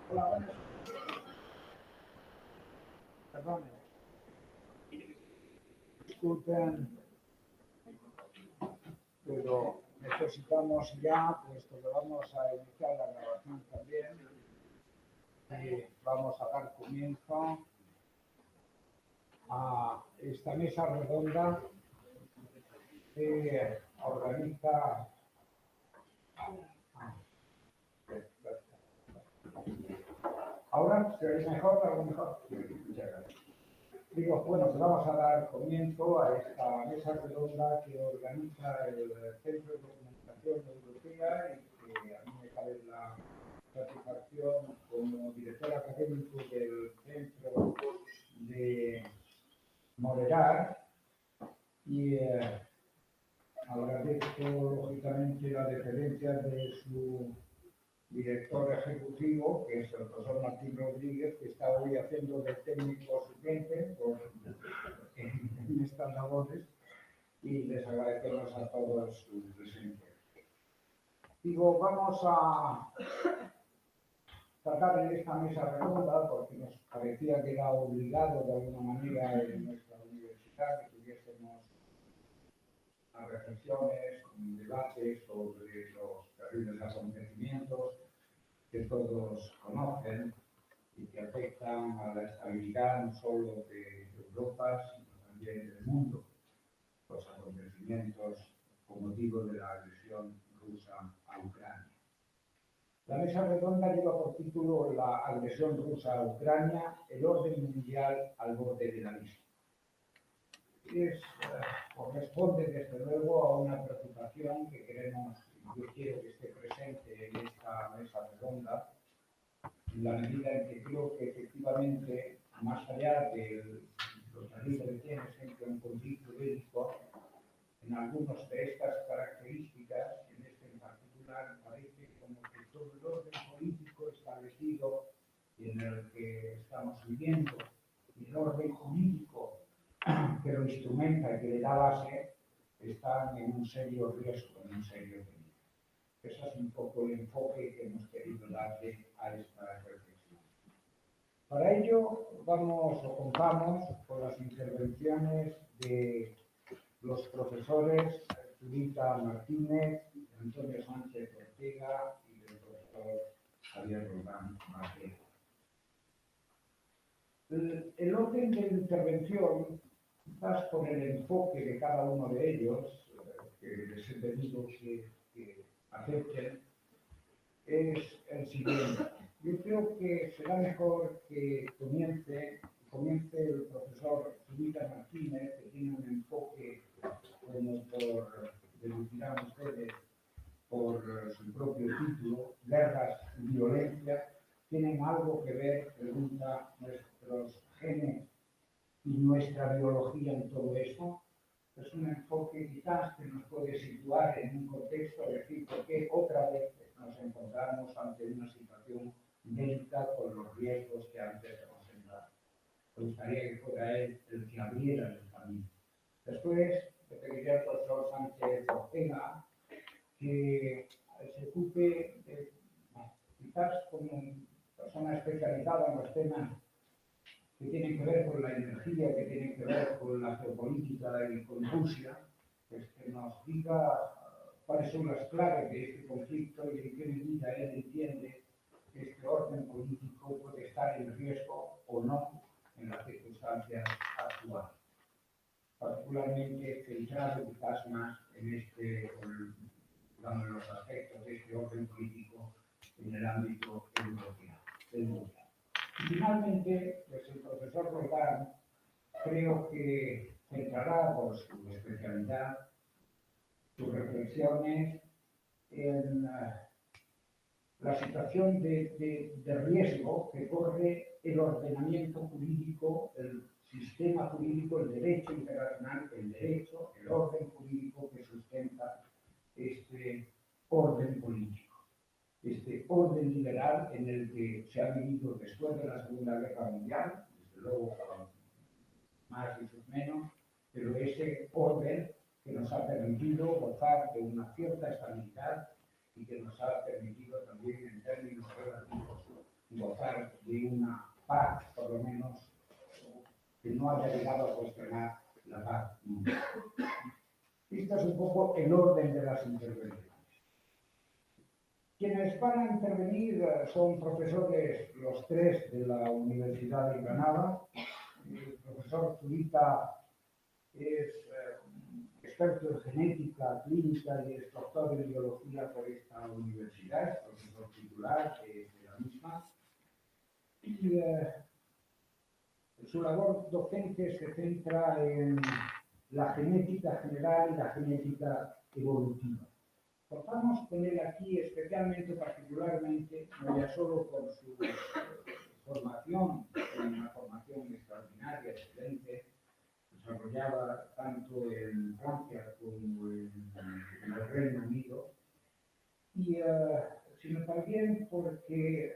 Hola, perdón, disculpen, pero necesitamos ya, puesto que vamos a iniciar la grabación también, y vamos a dar comienzo a esta mesa redonda que organiza. ¿Ahora se oye mejor? ¿Algo mejor? Muchas gracias. Digo, bueno, pues vamos a dar comienzo a esta mesa redonda que organiza el Centro de Documentación Europea y que a mí me cabe la satisfacción como director académico del Centro de moderar y agradezco lógicamente la deferencia de su director ejecutivo, que es el profesor Martín Rodríguez, que está hoy haciendo de técnico suplente en estas labores, y les agradecemos a todos su presencia. Digo, vamos a tratar en esta mesa redonda porque nos parecía que era obligado de alguna manera en nuestra universidad que tuviésemos reflexiones, debates sobre los terribles acontecimientos que todos conocen y que afectan a la estabilidad no solo de Europa, sino también del mundo. Los acontecimientos con motivo de la agresión rusa a Ucrania. La mesa redonda lleva por título La agresión rusa a Ucrania, el orden mundial al borde de la misma. Corresponde desde luego a una preocupación que queremos, yo quiero que esté presente en esta mesa redonda, en la medida en que creo que efectivamente, más allá de lo terrible que tiene siempre un conflicto bélico, en algunas de estas características, en este en particular, parece como que todo el orden político establecido en el que estamos viviendo y el orden jurídico que lo instrumenta y que le da base, están en un serio riesgo, en un serio peligro. Ese es un poco el enfoque que hemos querido darle a esta reflexión. Para ello contamos con las intervenciones de los profesores Zurita Martínez, Antonio Sánchez Ortega y del profesor Javier Roldán Mateo. El orden de intervención, quizás por el enfoque de cada uno de ellos, que les he pedido que acepten, es el siguiente. Yo creo que será mejor que comience el profesor Zurita Martínez, que tiene un enfoque, como deducirán ustedes, por su propio título, Guerras y Violencia, tienen algo que ver, pregunta, nuestros genes y nuestra biología en todo eso. Es un enfoque quizás que nos puede situar en un contexto, es decir, por qué otra vez nos encontramos ante una situación bélica con los riesgos que antes hemos señalado. Me gustaría que fuera él el que abriera el camino. Después le pediría al profesor Sánchez Ortega que se ocupe, quizás como persona especializada en los temas que tienen que ver con la energía, que tienen que ver con la geopolítica y con Rusia, pues que nos diga cuáles son las claves de este conflicto y en qué medida él entiende que este orden político puede estar en riesgo o no en las circunstancias actuales. Particularmente centrado quizás más en en los aspectos de este orden político en el ámbito europeo. Y finalmente, pues el profesor Roldán creo que centrará por su especialidad sus reflexiones en la situación de riesgo que corre el ordenamiento jurídico, el sistema jurídico, el derecho internacional, el derecho, el orden jurídico que sustenta este orden político. Este orden liberal en el que se ha vivido después de la Segunda Guerra Mundial, desde luego más y sus menos, pero ese orden que nos nos ha permitido gozar de una cierta estabilidad y que nos ha permitido también, en términos relativos, gozar de una paz, por lo menos, que no haya llegado a cuestionar la paz mundial. Este es un poco el orden de las intervenciones. Quienes van a intervenir son profesores, los tres de la Universidad de Granada. El profesor Zurita es experto en genética clínica y es doctor en biología por esta universidad, es profesor titular de la misma. Y su labor docente se centra en la genética general y la genética evolutiva. Contamos con él aquí especialmente, particularmente, no ya solo por su formación, una formación extraordinaria, excelente, desarrollada tanto en Francia como en el Reino Unido, sino también porque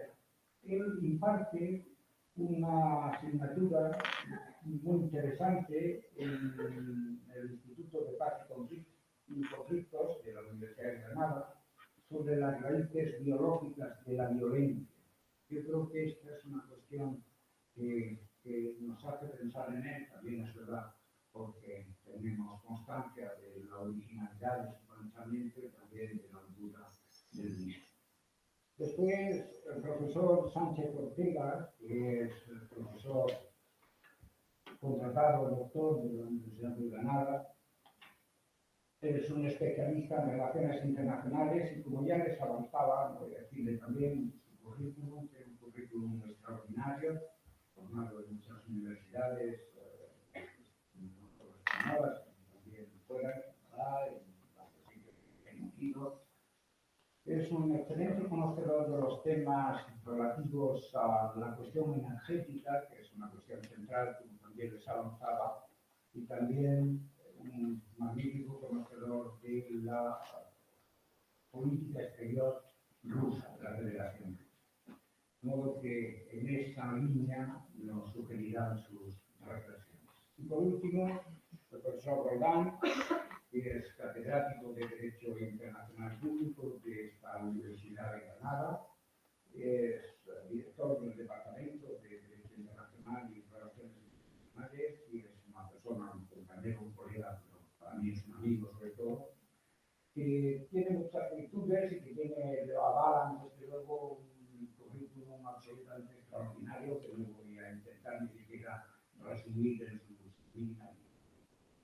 él imparte una asignatura muy interesante en el Instituto de Paz y Conflictos de la Universidad de Granada sobre las raíces biológicas de la violencia. Yo creo que esta es una cuestión que nos hace pensar en él, también es verdad, porque tenemos constancia de la originalidad de su pensamiento y también de la altura del mismo. Después, el profesor Sánchez Ortega, que es el profesor contratado doctor de la Universidad de Granada, es un especialista en relaciones internacionales y, como ya les avanzaba, voy a decirle también su currículum, que es un currículum extraordinario, formado en muchas universidades, no solo españolas, sino también fuera, en Canadá, en Reino Unido. Es un excelente conocedor de los temas relativos a la cuestión energética, que es una cuestión central, como también les avanzaba, y también un magnífico conocedor de la política exterior rusa, de la Federación Rusa. De modo que en esa línea nos sugerirán sus reflexiones. Y por último, el profesor Roldán, que es catedrático de Derecho Internacional Público de esta Universidad de Granada, es director del Departamento de Derecho Internacional y Relaciones Internacionales y es una persona, un compañero, un colega, pero para mí es un amigo sobre todo, que tiene muchas virtudes y que tiene, lo avalan desde luego un currículum absolutamente extraordinario que no voy a intentar ni siquiera resumir en sus líneas.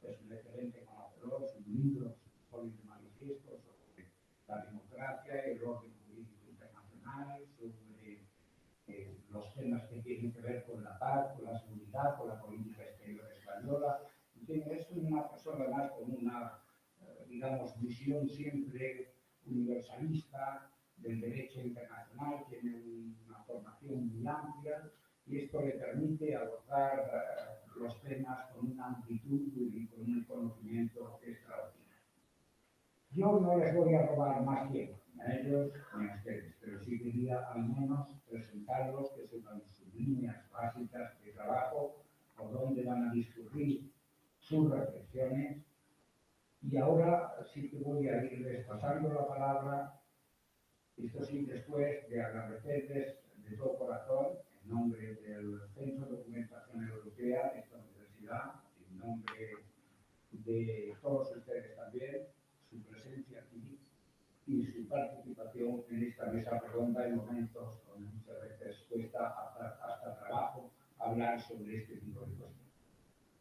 Es un excelente conocedor, sus libros ponen de manifiesto sobre la democracia, el orden jurídico internacional, sobre los temas que tienen que ver con la paz, con la seguridad, con la política exterior española. En fin, es una persona además con una, digamos, visión siempre universalista del derecho internacional, tiene una formación muy amplia y esto le permite abordar los temas con una amplitud y con un conocimiento extraordinario. Yo no les voy a robar más tiempo a ellos ni a ustedes, pero sí quería al menos presentarlos, que sepan sus líneas básicas de trabajo, por dónde van a discurrir sus reflexiones. Y ahora sí que voy a irles pasando la palabra, esto sí después de agradecerles de todo corazón, en nombre del Centro de Documentación Europea de esta universidad, en nombre de todos ustedes también, su presencia aquí y su participación en esta mesa redonda en momentos donde muchas veces cuesta hasta trabajo hablar sobre este tipo de cuestiones.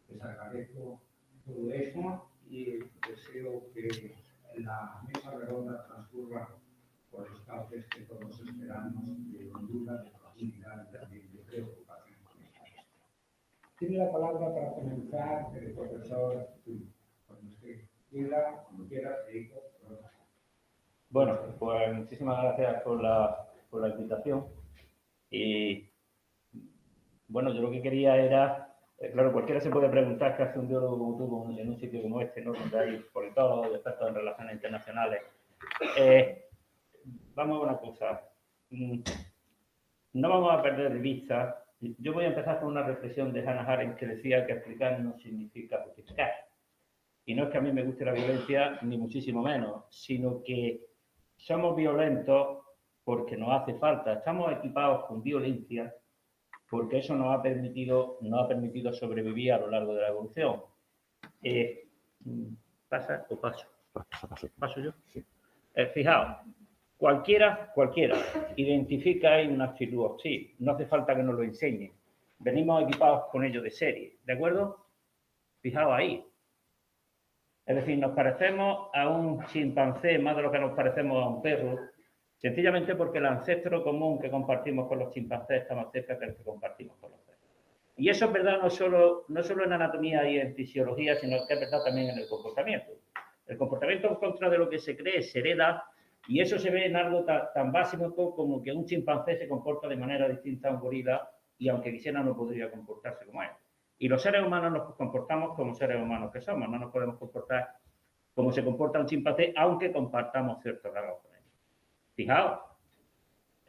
Les agradezco todo eso y deseo que la mesa redonda transcurra por los cauces que todos esperamos de hondura, de profundidad y también de preocupación con esta cuestión. Tiene la palabra para comenzar el profesor Zurita. Cuando usted quiera, cuando quiera, Federico. Bueno, pues muchísimas gracias por la invitación. Y bueno, yo lo que quería era, claro, cualquiera se puede preguntar qué hace un biólogo como tú en un sitio como este, ¿no? Donde hay politólogos y expertos en relaciones internacionales. Vamos a una cosa. No vamos a perder de vista. Yo voy a empezar con una reflexión de Hannah Arendt que decía que explicar no significa justificar. y no es que a mí me guste la violencia, ni muchísimo menos, sino que somos violentos porque nos hace falta. Estamos equipados con violencia porque eso nos ha permitido sobrevivir a lo largo de la evolución. ¿Pasa o paso? ¿Paso yo? Sí. Fijaos, cualquiera identifica una actitud hostil. No hace falta que nos lo enseñen. Venimos equipados con ello de serie, ¿de acuerdo? Fijaos ahí. Es decir, nos parecemos a un chimpancé más de lo que nos parecemos a un perro, sencillamente porque el ancestro común que compartimos con los chimpancés está más cerca que el que compartimos con los perros. Y eso es verdad no solo en anatomía y en fisiología, sino que es verdad también en el comportamiento. El comportamiento en contra de lo que se cree se hereda, y eso se ve en algo tan básico como que un chimpancé se comporta de manera distinta a un gorila, y aunque quisiera no podría comportarse como él. Y los seres humanos nos comportamos como seres humanos que somos, no nos podemos comportar como se comporta un chimpancé, aunque compartamos ciertos rasgos con él. Fijaos,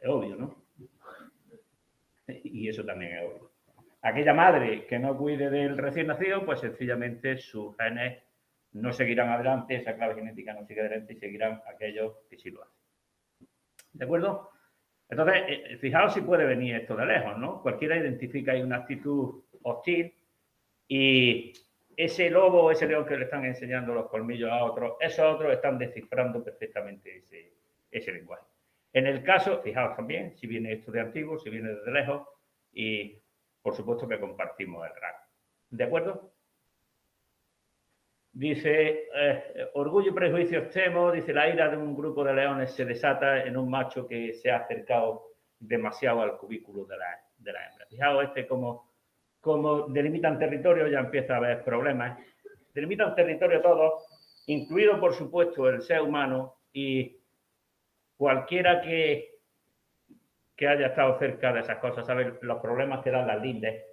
es obvio, ¿no? Y eso también es obvio. Aquella madre que no cuide del recién nacido, pues sencillamente sus genes no seguirán adelante, esa clave genética no sigue adelante y seguirán aquellos que sí lo hacen. ¿De acuerdo? Entonces, fijaos si puede venir esto de lejos, ¿no? Cualquiera identifica ahí una actitud hostil y ese lobo o ese león que le están enseñando los colmillos a otros, esos otros están descifrando perfectamente ese lenguaje. En el caso, fijaos también, si viene esto de antiguo, si viene desde lejos, y por supuesto que compartimos el rango. ¿De acuerdo? Dice, orgullo y prejuicio extremo, dice, la ira de un grupo de leones se desata en un macho que se ha acercado demasiado al cubículo de la hembra. Fijaos como delimitan territorio, ya empieza a haber problemas. Delimitan territorio todos, incluido por supuesto el ser humano, y cualquiera que haya estado cerca de esas cosas sabe los problemas que dan las lindes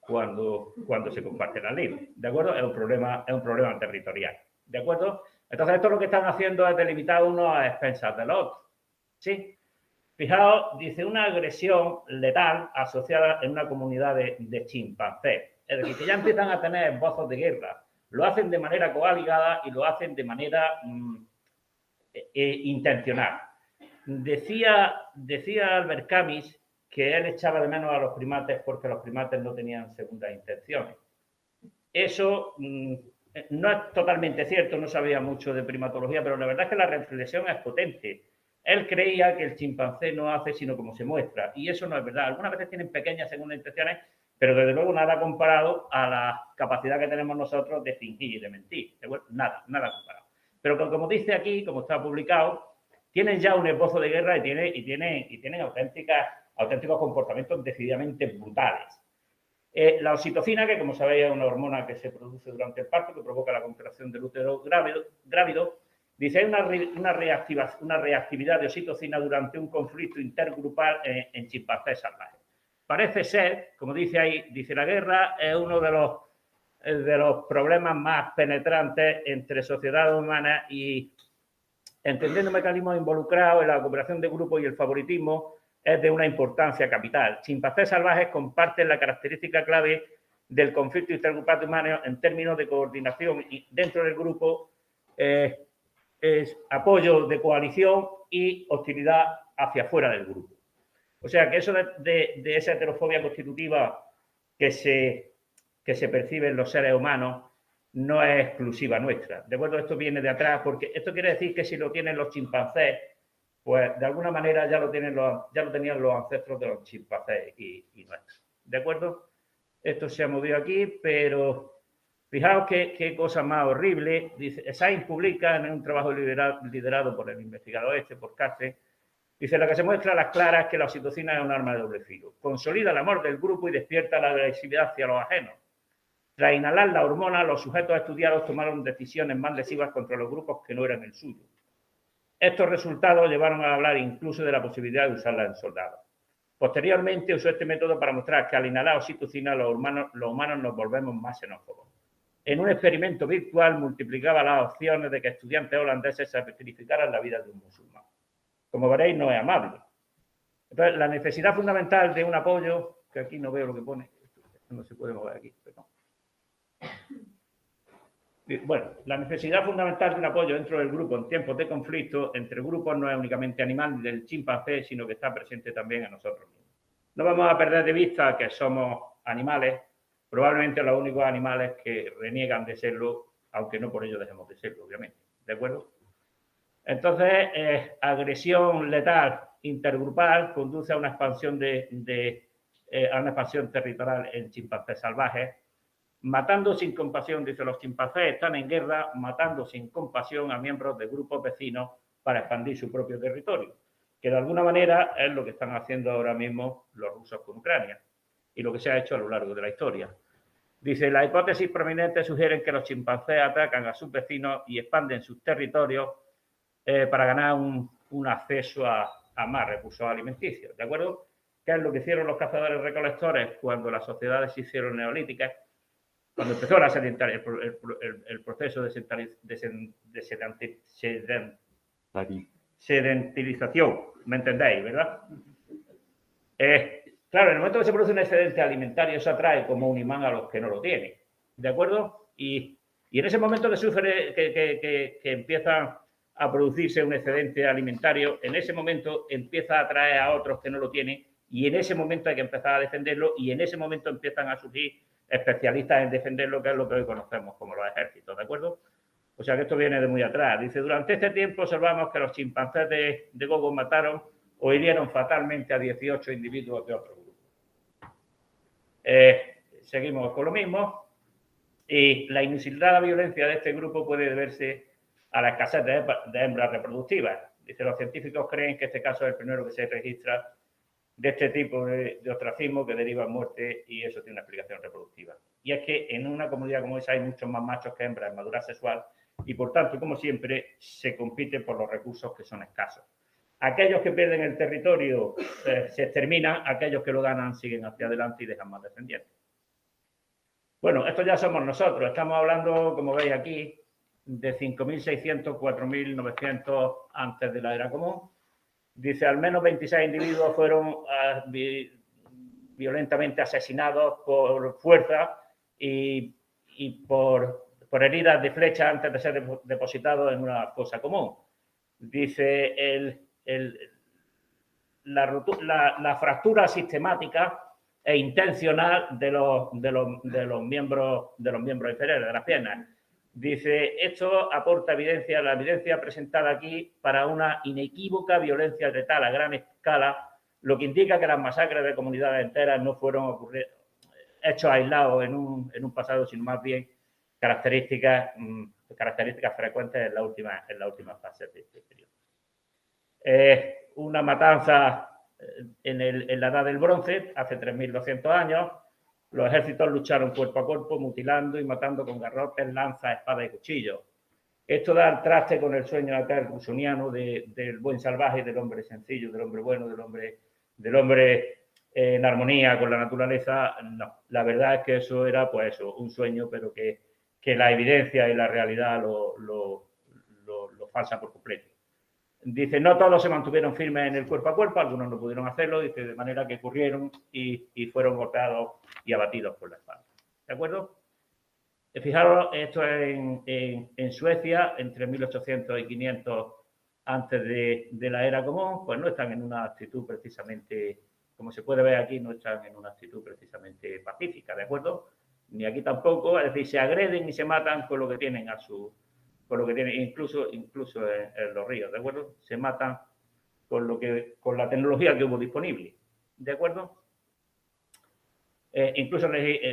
cuando se comparten las lindes. ¿De acuerdo? Es un problema territorial. ¿De acuerdo? Entonces, esto lo que están haciendo es delimitar uno a expensas del otro. ¿Sí? Fijaos, dice, una agresión letal asociada en una comunidad de chimpancés. Es decir, que ya empiezan a tener esbozos de guerra. Lo hacen de manera coaligada y lo hacen de manera intencional. Decía Albert Camus que él echaba de menos a los primates porque los primates no tenían segundas intenciones. Eso no es totalmente cierto, no sabía mucho de primatología, pero la verdad es que la reflexión es potente. Él creía que el chimpancé no hace sino como se muestra, y eso no es verdad. Algunas veces tienen pequeñas segundas intenciones, pero desde luego nada comparado a la capacidad que tenemos nosotros de fingir y de mentir. Nada comparado. Pero como dice aquí, como está publicado, tienen ya un esbozo de guerra y tienen auténticos comportamientos decididamente brutales. La oxitocina, que como sabéis es una hormona que se produce durante el parto, que provoca la contracción del útero grávido, dice hay una reactividad de oxitocina durante un conflicto intergrupal en chimpancés salvajes. Parece ser, como dice ahí, dice la guerra es uno de los problemas más penetrantes entre sociedades humanas y entendiendo mecanismos involucrados en la cooperación de grupo y el favoritismo es de una importancia capital. Chimpancés salvajes comparten la característica clave del conflicto intergrupal humano en términos de coordinación y dentro del grupo es apoyo de coalición y hostilidad hacia fuera del grupo. O sea que eso de esa heterofobia constitutiva que se percibe en los seres humanos no es exclusiva nuestra. De acuerdo, esto viene de atrás, porque esto quiere decir que si lo tienen los chimpancés, pues de alguna manera ya lo tenían los ancestros de los chimpancés y nuestros. ¿De acuerdo? Esto se ha movido aquí, pero fijaos qué cosa más horrible. Dice, Sainz publica en un trabajo liderado por el investigador por Cáceres, dice, la que se muestra a las claras que la oxitocina es un arma de doble filo. Consolida el amor del grupo y despierta la agresividad hacia los ajenos. Tras inhalar la hormona, los sujetos estudiados tomaron decisiones más lesivas contra los grupos que no eran el suyo. Estos resultados llevaron a hablar incluso de la posibilidad de usarla en soldados. Posteriormente usó este método para mostrar que al inhalar oxitocina los humanos nos volvemos más xenófobos. En un experimento virtual multiplicaba las opciones de que estudiantes holandeses sacrificaran la vida de un musulmán. Como veréis, no es amable. Entonces, la necesidad fundamental de un apoyo, que aquí no veo lo que pone, no se puede mover aquí, perdón. Bueno, la necesidad fundamental de un apoyo dentro del grupo en tiempos de conflicto entre grupos no es únicamente animal del chimpancé, sino que está presente también en nosotros mismos. No vamos a perder de vista que somos animales, probablemente los únicos animales que reniegan de serlo, aunque no por ello dejemos de serlo, obviamente. ¿De acuerdo? Entonces, agresión letal intergrupal conduce a una expansión a una expansión territorial en chimpancés salvajes. Matando sin compasión, dice, los chimpancés están en guerra matando sin compasión a miembros de grupos vecinos para expandir su propio territorio, que de alguna manera es lo que están haciendo ahora mismo los rusos con Ucrania y lo que se ha hecho a lo largo de la historia. Dice, las hipótesis prominentes sugieren que los chimpancés atacan a sus vecinos y expanden sus territorios para ganar un acceso a más recursos alimenticios, ¿de acuerdo? ¿Qué es lo que hicieron los cazadores recolectores cuando las sociedades se hicieron neolíticas? Cuando empezó el proceso de sedentarización, ¿me entendéis, verdad? Claro, en el momento que se produce un excedente alimentario, eso atrae como un imán a los que no lo tienen, ¿de acuerdo? Y en ese momento que sufre, que empieza a producirse un excedente alimentario, en ese momento empieza a atraer a otros que no lo tienen y en ese momento hay que empezar a defenderlo y en ese momento empiezan a surgir especialistas en defenderlo, que es lo que hoy conocemos como los ejércitos, ¿de acuerdo? O sea que esto viene de muy atrás. Dice, durante este tiempo observamos que los chimpancés de Gogo mataron o hirieron fatalmente a 18 individuos de otro grupo. Seguimos con lo mismo. Y la inusitada violencia de este grupo puede deberse a la escasez de hembras reproductivas. Dice, los científicos creen que este caso es el primero que se registra de este tipo de ostracismo que deriva en muerte y eso tiene una explicación reproductiva. Y es que en una comunidad como esa hay muchos más machos que hembras en madurez sexual y por tanto, como siempre, se compite por los recursos que son escasos. Aquellos que pierden el territorio se exterminan, aquellos que lo ganan siguen hacia adelante y dejan más descendientes. Bueno, esto ya somos nosotros. Estamos hablando, como veis aquí, de 5.600, 4.900 antes de la era común. Dice, al menos 26 individuos fueron violentamente asesinados por fuerza y por heridas de flecha antes de ser depositados en una fosa común. Dice, la fractura sistemática e intencional de los miembros inferiores, de las piernas. Dice, esto aporta evidencia, la evidencia presentada aquí para una inequívoca violencia letal a gran escala, lo que indica que las masacres de comunidades enteras no fueron hechos aislados en un pasado, sino más bien características frecuentes en la última fase de este periodo. Una matanza en la edad del bronce, hace 3.200 años, los ejércitos lucharon cuerpo a cuerpo, mutilando y matando con garrotes, lanzas, espadas y cuchillos. Esto da al traste con el sueño aquel rusoniano del buen salvaje, del hombre sencillo, del hombre bueno, del hombre en armonía con la naturaleza. No, la verdad es que eso era, pues eso, un sueño, pero que la evidencia y la realidad lo falsa por completo. Dice, no todos se mantuvieron firmes en el cuerpo a cuerpo, algunos no pudieron hacerlo, dice, de manera que corrieron y fueron golpeados y abatidos por la espalda. ¿De acuerdo? Fijaros, esto es en Suecia, entre 1800 y 500 antes de la era común, pues no están en una actitud precisamente, como se puede ver aquí, no están en una actitud precisamente pacífica, ¿de acuerdo? Ni aquí tampoco, es decir, se agreden y se matan con lo que tienen incluso en los ríos, ¿de acuerdo? Se matan con la tecnología que hubo disponible, ¿de acuerdo? Incluso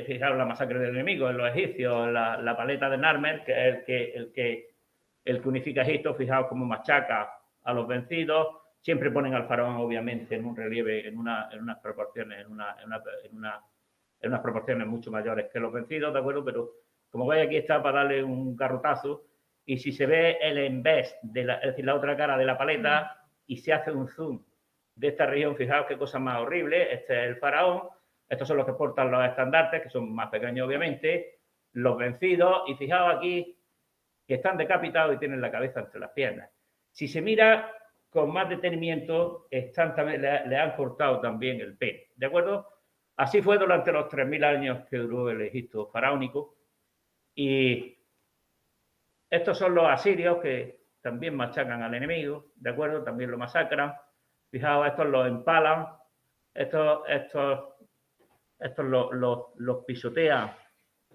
fijaros la masacre del enemigo en los egipcios, la paleta de Narmer, que es el que unifica Egipto, fijaos cómo machaca a los vencidos, siempre ponen al faraón obviamente en un relieve, en unas proporciones mucho mayores que los vencidos, ¿de acuerdo? Pero como veis aquí está para darle un garrotazo. Y si se ve el envés, es decir, la otra cara de la paleta, y se hace un zoom de esta región, fijaos qué cosa más horrible. Este es el faraón, estos son los que portan los estandartes, que son más pequeños obviamente, los vencidos, y fijaos aquí que están decapitados y tienen la cabeza entre las piernas. Si se mira con más detenimiento, le han cortado también el pelo, ¿de acuerdo? Así fue durante los 3.000 años que duró el Egipto faraónico, y Estos son los asirios que también machacan al enemigo, ¿de acuerdo? También lo masacran. Fijaos, estos los empalan, estos los pisotean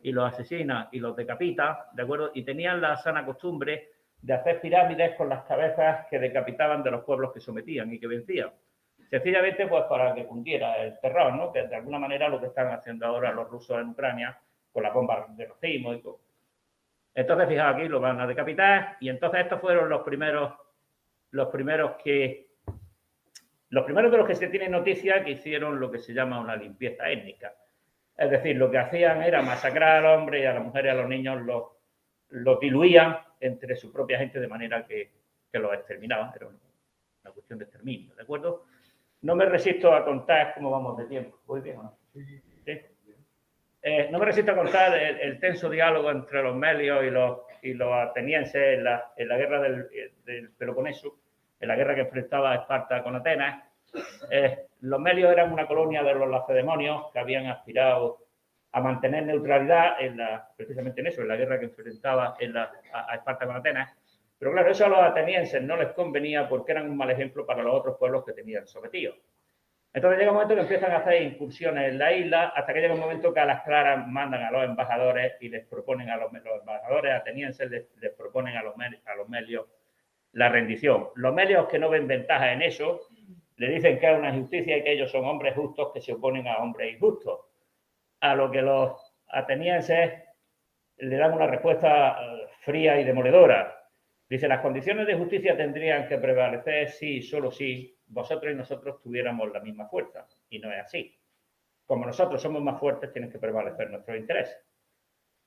y los asesinan y los decapitan, ¿de acuerdo? Y tenían la sana costumbre de hacer pirámides con las cabezas que decapitaban de los pueblos que sometían y que vencían. Sencillamente, pues para que cundiera el terror, ¿no? Que de alguna manera lo que están haciendo ahora los rusos en Ucrania con las bombas de racimo y todo. Entonces, fijaos aquí, lo van a decapitar y entonces estos fueron los primeros de los que se tiene noticia que hicieron lo que se llama una limpieza étnica. Es decir, lo que hacían era masacrar al hombre y a las mujeres y a los niños los diluían entre su propia gente de manera que los exterminaban. Era una cuestión de exterminio, ¿de acuerdo? No me resisto a contar cómo vamos de tiempo. ¿Voy bien o no? ¿Sí? No me resisto a contar el tenso diálogo entre los melios y los atenienses en la guerra del Peloponeso, en la guerra que enfrentaba Esparta con Atenas. Los melios eran una colonia de los lacedemonios que habían aspirado a mantener neutralidad precisamente en eso, en la guerra que enfrentaba a Esparta con Atenas. Pero claro, eso a los atenienses no les convenía porque eran un mal ejemplo para los otros pueblos que tenían sometidos. Entonces llega un momento que empiezan a hacer incursiones en la isla, hasta que llega un momento que a las claras mandan a los embajadores y les proponen a los embajadores atenienses, les proponen a los melios la rendición. Los melios, que no ven ventaja en eso, le dicen que es una injusticia y que ellos son hombres justos que se oponen a hombres injustos. A lo que los atenienses le dan una respuesta fría y demoledora. Dice, las condiciones de justicia tendrían que prevalecer si, solo si, vosotros y nosotros tuviéramos la misma fuerza. Y no es así. Como nosotros somos más fuertes, tienen que prevalecer nuestros intereses.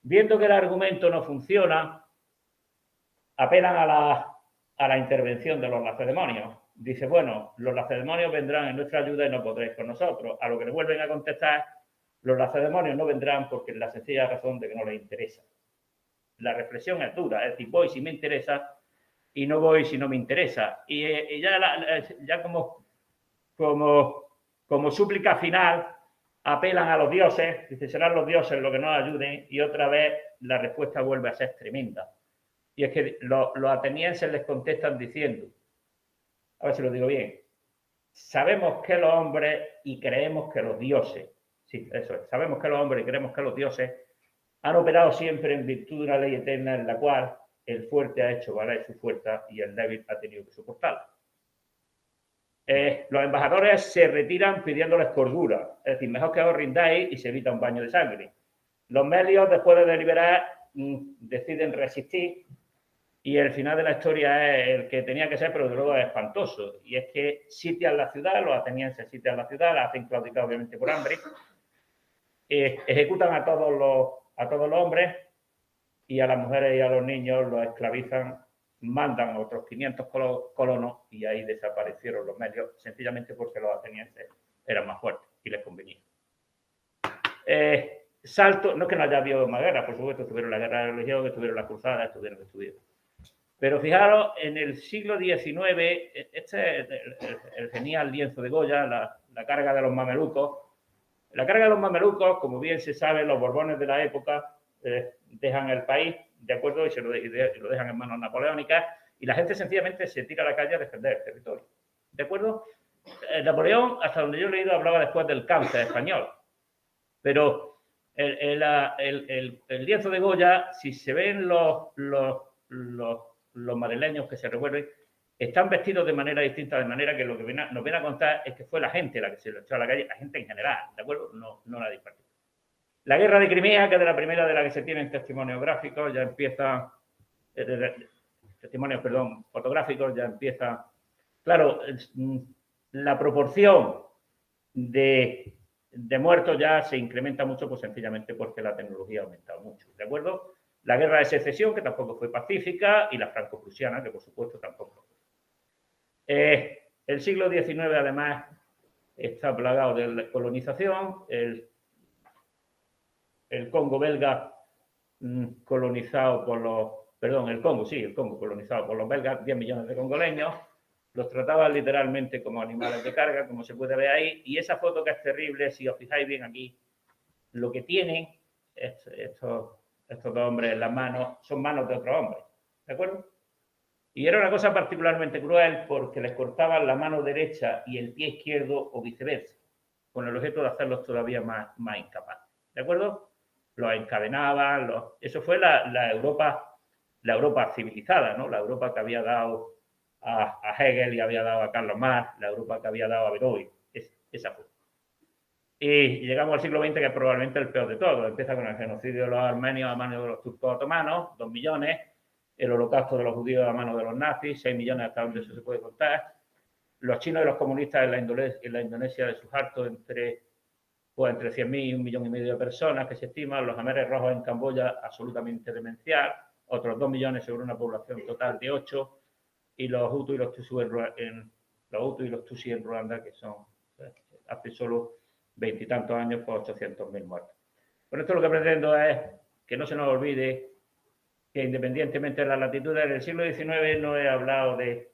Viendo que el argumento no funciona, apelan a la intervención de los lacedemonios. Dice, bueno, los lacedemonios vendrán en nuestra ayuda y no podréis con nosotros. A lo que le vuelven a contestar, los lacedemonios no vendrán porque es la sencilla razón de que no les interesa. La reflexión es dura, es decir, voy si me interesa y no voy si no me interesa. Y ya como súplica final, apelan a los dioses, dice, serán los dioses los que nos ayuden, y otra vez la respuesta vuelve a ser tremenda. Y es que los atenienses les contestan diciendo, a ver si lo digo bien, sabemos que los hombres y creemos que los dioses, sí, eso es, sabemos que los hombres y creemos que los dioses han operado siempre en virtud de una ley eterna en la cual el fuerte ha hecho valer su fuerza y el débil ha tenido que soportarla. Los embajadores se retiran pidiéndoles cordura, es decir, mejor que os rindáis y se evita un baño de sangre. Los melios, después de deliberar, deciden resistir y el final de la historia es el que tenía que ser, pero de luego es espantoso. Y es que sitian la ciudad, los atenienses sitian la ciudad, la hacen claudicar obviamente por hambre, ejecutan a todos los hombres y a las mujeres y a los niños los esclavizan, mandan a otros 500 colonos y ahí desaparecieron los melios, sencillamente porque los atenienses eran más fuertes y les convenía. No es que no haya habido más guerras, por supuesto, estuvieron la guerra de religión, estuvieron las cruzadas, estuvieron. Pero fijaros, en el siglo XIX, este es el genial lienzo de Goya, la carga de los mamelucos. La carga de los mamelucos, como bien se sabe, los borbones de la época dejan el país, ¿de acuerdo? Y lo dejan en manos napoleónicas y la gente sencillamente se tira a la calle a defender el territorio, ¿de acuerdo? Napoleón, hasta donde yo he leído, hablaba después del cáncer español, pero el lienzo de Goya, si se ven los madrileños que se revuelven, están vestidos de manera distinta, de manera que lo que nos viene a contar es que fue la gente la que se lo echó a la calle, la gente en general, ¿de acuerdo? No nadie particular. La guerra de Crimea, que es de la primera de la que se tienen testimonios gráficos, ya empieza, fotográficos, ya empieza. Claro, la proporción de muertos ya se incrementa mucho, pues sencillamente porque la tecnología ha aumentado mucho, ¿de acuerdo? La guerra de secesión, que tampoco fue pacífica, y la franco-prusiana, que por supuesto tampoco. El siglo XIX, además, está plagado de colonización. El Congo belga colonizado por los... Perdón, el Congo colonizado por los belgas, 10 millones de congoleños. Los trataban literalmente como animales de carga, como se puede ver ahí. Y esa foto que es terrible, si os fijáis bien aquí, lo que tienen estos dos hombres en las manos son manos de otro hombre. ¿de acuerdo? Y era una cosa particularmente cruel porque les cortaban la mano derecha y el pie izquierdo o viceversa, con el objeto de hacerlos todavía más incapaces, ¿de acuerdo? Los encadenaban, eso fue la Europa civilizada, ¿no? La Europa que había dado a Hegel y había dado a Karl Marx, la Europa que había dado a Beethoven, esa fue. Y llegamos al siglo XX, que es probablemente el peor de todos. Empieza con el genocidio de los armenios a manos de los turcos otomanos, 2 millones, el holocausto de los judíos a manos de los nazis, 6 millones hasta donde eso se puede contar, los chinos y los comunistas en la Indonesia de Suharto entre 100.000 y 1,5 millones de personas que se estiman, los Khmeres rojos en Camboya absolutamente demencial, otros 2 millones sobre una población total de 8, y los Hutus y los Tutsi en Ruanda, que son hace solo 20 y tantos años, por 800.000 muertos. Con esto lo que pretendo es que no se nos olvide que independientemente de las latitudes, en el siglo XIX no he hablado de,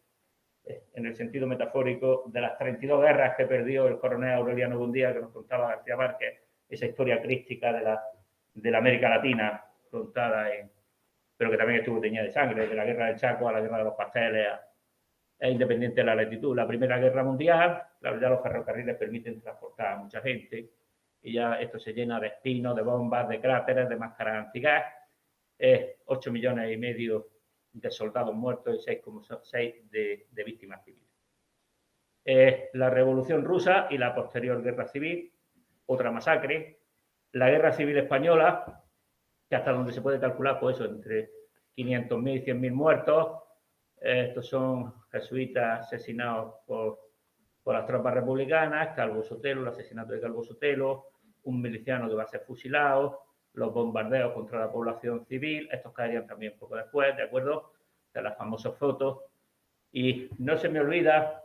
en el sentido metafórico, de las 32 guerras que perdió el coronel Aureliano Buendía, que nos contaba García Márquez, esa historia crística de la América Latina, contada pero que también estuvo teñida de sangre, de la guerra del Chaco a la guerra de los pasteles, es independiente de la latitud. La Primera Guerra Mundial, claro, ya los ferrocarriles permiten transportar a mucha gente, y ya esto se llena de espinos, de bombas, de cráteres, de máscaras antigas, 8,5 millones de soldados muertos y 6,6 de víctimas civiles. La Revolución Rusa y la posterior Guerra Civil, otra masacre. La Guerra Civil Española, que hasta donde se puede calcular, pues eso, entre 500.000 y 100.000 muertos. Estos son jesuitas asesinados por las tropas republicanas, Calvo Sotelo, el asesinato de Calvo Sotelo, un miliciano que va a ser fusilado, los bombardeos contra la población civil, estos caerían también poco después, ¿de acuerdo? De las famosas fotos. Y no se me olvida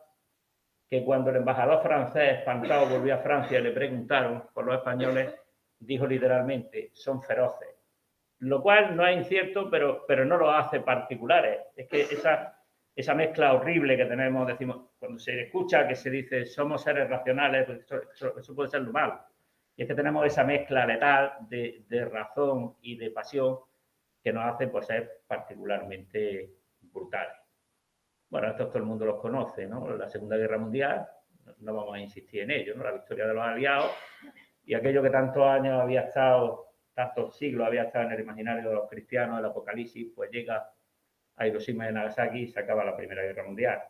que cuando el embajador francés, espantado, volvió a Francia y le preguntaron por los españoles, dijo literalmente, son feroces. Lo cual no es incierto, pero no lo hace particulares. Es que esa mezcla horrible que tenemos, decimos, cuando se escucha que se dice somos seres racionales, pues eso puede ser lo malo. Y es que tenemos esa mezcla letal de razón y de pasión que nos hace pues, ser particularmente brutales. Bueno, esto todo el mundo los conoce, ¿no? La Segunda Guerra Mundial, no vamos a insistir en ello, ¿no? La victoria de los aliados y aquello que tantos años había estado, tantos siglos había estado en el imaginario de los cristianos, el apocalipsis, pues llega a Hiroshima y Nagasaki y se acaba la Primera Guerra Mundial.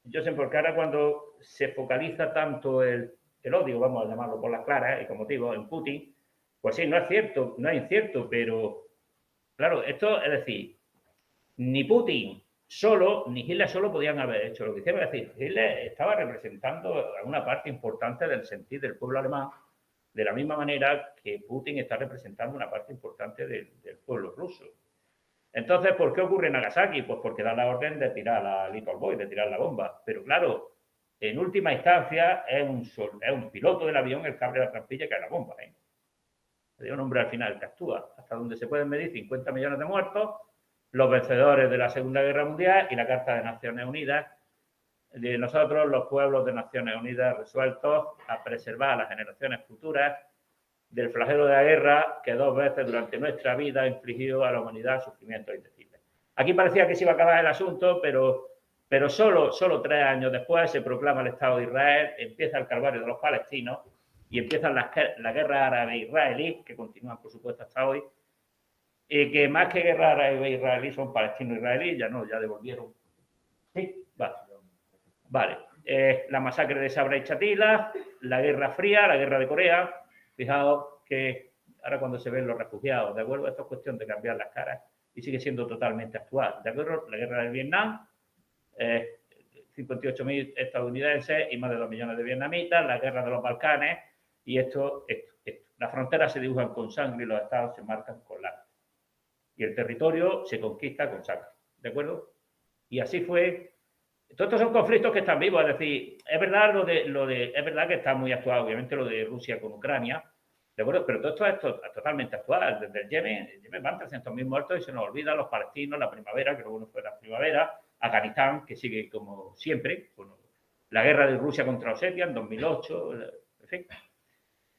Yo sé por qué ahora cuando se focaliza tanto el odio, vamos a llamarlo por las claras, y como digo, en Putin, pues sí, no es cierto, no es incierto, pero claro, esto es decir, ni Putin solo, ni Hitler solo podían haber hecho lo que hicieron. Es decir, Hitler estaba representando una parte importante del sentir del pueblo alemán, de la misma manera que Putin está representando una parte importante del pueblo ruso. Entonces, ¿por qué ocurre en Nagasaki? Pues porque da la orden de tirar a Little Boy, de tirar la bomba. Pero claro, en última instancia es un piloto del avión el que abre la trampilla que es la bomba. Es un hombre al final que actúa. Hasta donde se pueden medir 50 millones de muertos, los vencedores de la Segunda Guerra Mundial y la Carta de Naciones Unidas, de nosotros, los pueblos de Naciones Unidas, resueltos a preservar a las generaciones futuras del flagelo de la guerra que 2 veces durante nuestra vida ha infligido a la humanidad sufrimientos indecibles. Aquí parecía que se iba a acabar el asunto, pero solo 3 años después se proclama el Estado de Israel, empieza el calvario de los palestinos y empiezan las guerras árabe-israelí, que continúan, por supuesto, hasta hoy, y que más que guerra árabe-israelí son palestino-israelí, ya devolvieron. Sí, vale. La masacre de Sabra y Chatila, la Guerra Fría, la Guerra de Corea. Fijaos que ahora cuando se ven los refugiados, ¿de acuerdo? Esto es cuestión de cambiar las caras y sigue siendo totalmente actual, ¿de acuerdo? La guerra del Vietnam, 58.000 estadounidenses y más de 2 millones de vietnamitas, la guerra de los Balcanes y esto. Las fronteras se dibujan con sangre y los estados se marcan con lápiz. Y el territorio se conquista con sangre, ¿de acuerdo? Y así fue. Todos estos son conflictos que están vivos, es decir, es verdad es verdad que está muy actual, obviamente, lo de Rusia con Ucrania, ¿de acuerdo? Pero todo esto es totalmente actual. Desde el Yemen van 300.000 muertos y se nos olvidan los palestinos, la primavera, que luego no fue la primavera, Afganistán, que sigue como siempre, bueno, la guerra de Rusia contra Osetia en 2008, en fin.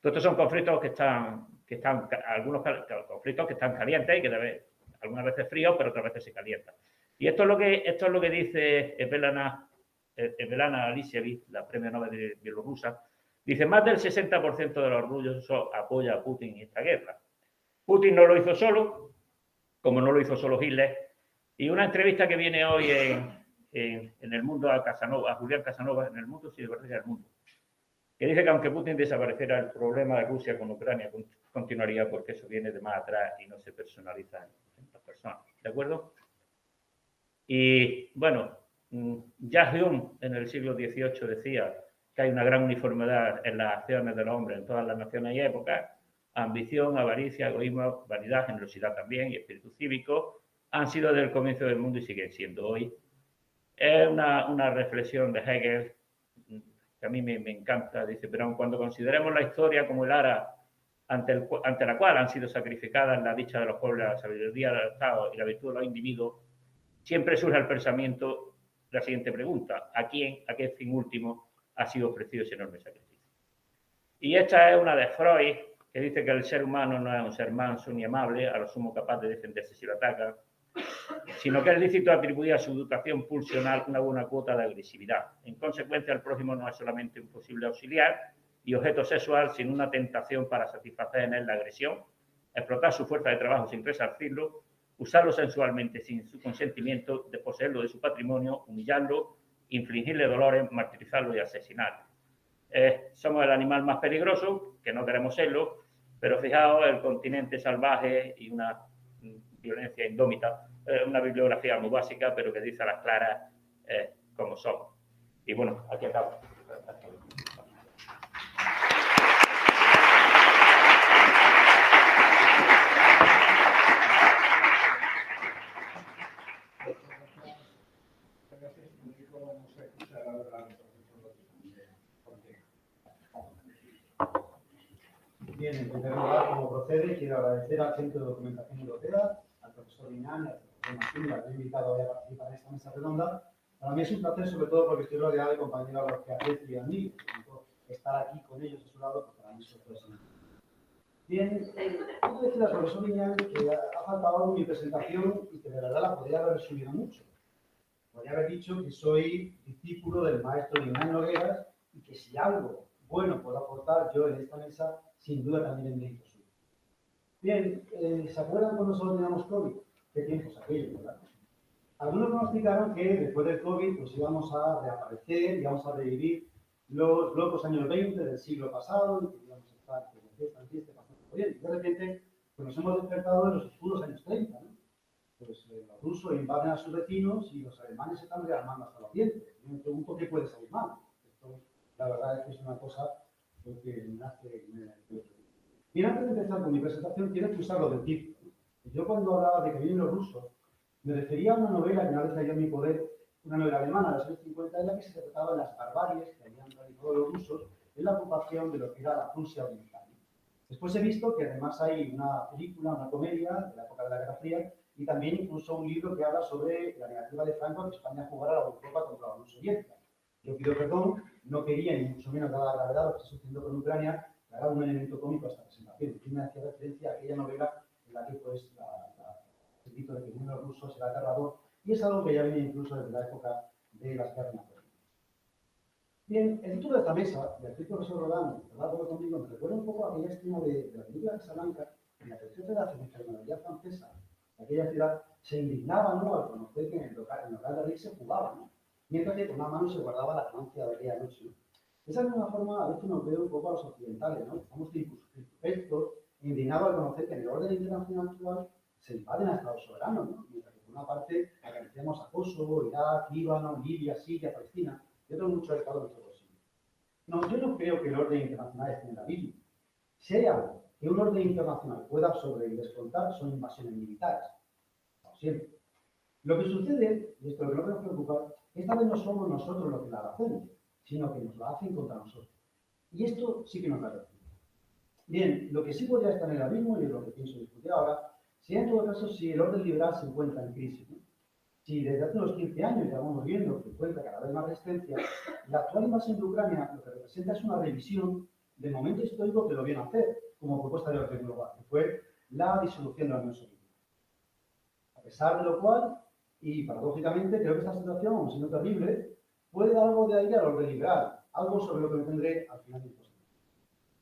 Todos estos son conflictos que están algunos conflictos que están calientes y que algunas veces frío, pero otras veces se calienta. Y esto es lo que dice Svetlana Alexievich, la premio Nobel de bielorrusa. Dice, más del 60% de los rusos apoya a Putin en esta guerra. Putin no lo hizo solo, como no lo hizo solo Hitler. Y una entrevista que viene hoy en El Mundo a Julián Casanova, en El Mundo, sí, de verdad que El Mundo, que dice que aunque Putin desapareciera, el problema de Rusia con Ucrania continuaría porque eso viene de más atrás y no se personaliza en las personas. ¿De acuerdo? Y bueno, Jacques Hume en el siglo XVIII decía que hay una gran uniformidad en las acciones del hombre en todas las naciones y épocas. Ambición, avaricia, egoísmo, vanidad, generosidad también y espíritu cívico han sido desde el comienzo del mundo y siguen siendo hoy. Es una reflexión de Hegel que a mí me encanta. Dice, pero aun cuando consideremos la historia como el ara ante la cual han sido sacrificadas la dicha de los pueblos, la sabiduría del Estado y la virtud de los individuos, siempre surge el pensamiento la siguiente pregunta: ¿a quién, a qué fin último ha sido ofrecido ese enorme sacrificio? Y esta es una de Freud, que dice que el ser humano no es un ser manso ni amable, a lo sumo capaz de defenderse si lo ataca, sino que es lícito atribuir a su dotación pulsional una buena cuota de agresividad. En consecuencia, el prójimo no es solamente un posible auxiliar y objeto sexual, sino una tentación para satisfacer en él la agresión, explotar su fuerza de trabajo sin resarcirlo, usarlo sensualmente sin su consentimiento, desposeerlo de su patrimonio, humillarlo, infligirle dolores, martirizarlo y asesinarlo. Somos el animal más peligroso, que no queremos serlo, pero fijaos, el continente salvaje y una violencia indómita, una bibliografía muy básica, pero que dice a las claras cómo somos. Y bueno, aquí acabo. Bien, en primer lugar, como procede, quiero agradecer al Centro de Documentación Europea, al profesor Liñán y al profesor Martín, que me han invitado a participar en esta mesa redonda. Para mí es un placer, sobre todo porque estoy rodeado de compañeros a los que aprecio y admiro. Estar aquí con ellos a su lado, pues para mí es sorprendente. Bien, quiero decir al profesor Liñán que ha faltado algo en mi presentación y que de verdad la podría haber resumido mucho. Podría haber dicho que soy discípulo del maestro Liñán Nogueras y que si algo bueno puedo aportar yo en esta mesa, sin duda también en mérito suyo. Bien, ¿se acuerdan cuando nosotros teníamos COVID? ¿Qué tiempos aquellos, verdad? Algunos nos explicaron que después del COVID pues íbamos a reaparecer, íbamos a revivir los locos años 20 del siglo pasado y que íbamos a estar en fiesta, pasando por bien. De repente pues nos hemos despertado en los oscuros años 30, ¿no? Pues los rusos invaden a sus vecinos y los alemanes se están rearmando hasta los dientes. Yo me pregunto qué puede salir mal. Esto, la verdad es que es una cosa que me hace... Bien, antes de empezar con mi presentación, quiero excusarlo del título. Yo cuando hablaba de que vienen los rusos, me refería a una novela que una vez leí en mi poder, una novela alemana de los años 50, en la que se trataba de las barbaries que habían realizado los rusos en la ocupación de lo que era la Prusia Oriental. Después he visto que además hay una película, una comedia de la época de la Guerra Fría, y también incluso un libro que habla sobre la negativa de Franco a que España jugara a la Eurocopa contra la Unión Soviética. Yo pido perdón, no quería ni mucho menos dada la gravedad de lo que está sucediendo con Ucrania, que haga un elemento cómico a esta presentación. Yo me hacía referencia a aquella novela en la que pues el grito de que vienen los rusos era aterrador, y es algo que ya viene incluso desde la época de las guerras napoleónicas. Bien, el título de esta mesa, del profesor Rodán, hablando conmigo, me recuerda un poco a aquella escena de la película de Casablanca, en la que el jefe de la gendarmería francesa de aquella ciudad se indignaba, ¿no?, al conocer que en el local de Rick se jugaba, ¿no?, mientras que con una mano se guardaba la ganancia de aquella noche, ¿no? De esa misma forma, a veces nos veo un poco a los occidentales, ¿no? Estamos circunspectos, indignados al conocer que en el orden internacional actual se invaden a Estados soberanos, ¿no? Mientras que por una parte acariciamos a Kosovo, Irak, Líbano, Libia, Siria, Palestina y otros muchos estados de nuestro bolsillo. No, yo no creo que el orden internacional esté en la Biblia. Si hay algo que un orden internacional pueda absorber y descontar, son invasiones militares. Como siempre. Lo que sucede, y esto es lo que no nos preocupa, esta vez no somos nosotros los que la hacemos, sino que nos la hacen contra nosotros. Y esto sí que nos la recibe. Bien, lo que sí podría estar en el abismo, y es lo que pienso discutir ahora, sería en todo caso si el orden liberal se encuentra en crisis, ¿no? Si desde hace unos 15 años ya vamos viendo que encuentra cada vez más resistencia, la actual invasión de Ucrania lo que representa es una revisión del momento histórico que lo vino a hacer como propuesta de orden global, que fue la disolución de la Unión Soviética. pesar de lo cual, y paradójicamente, creo que esta situación, aun siendo terrible, puede dar algo de aire al orden liberal, algo sobre lo que me tendré al final de mi exposición.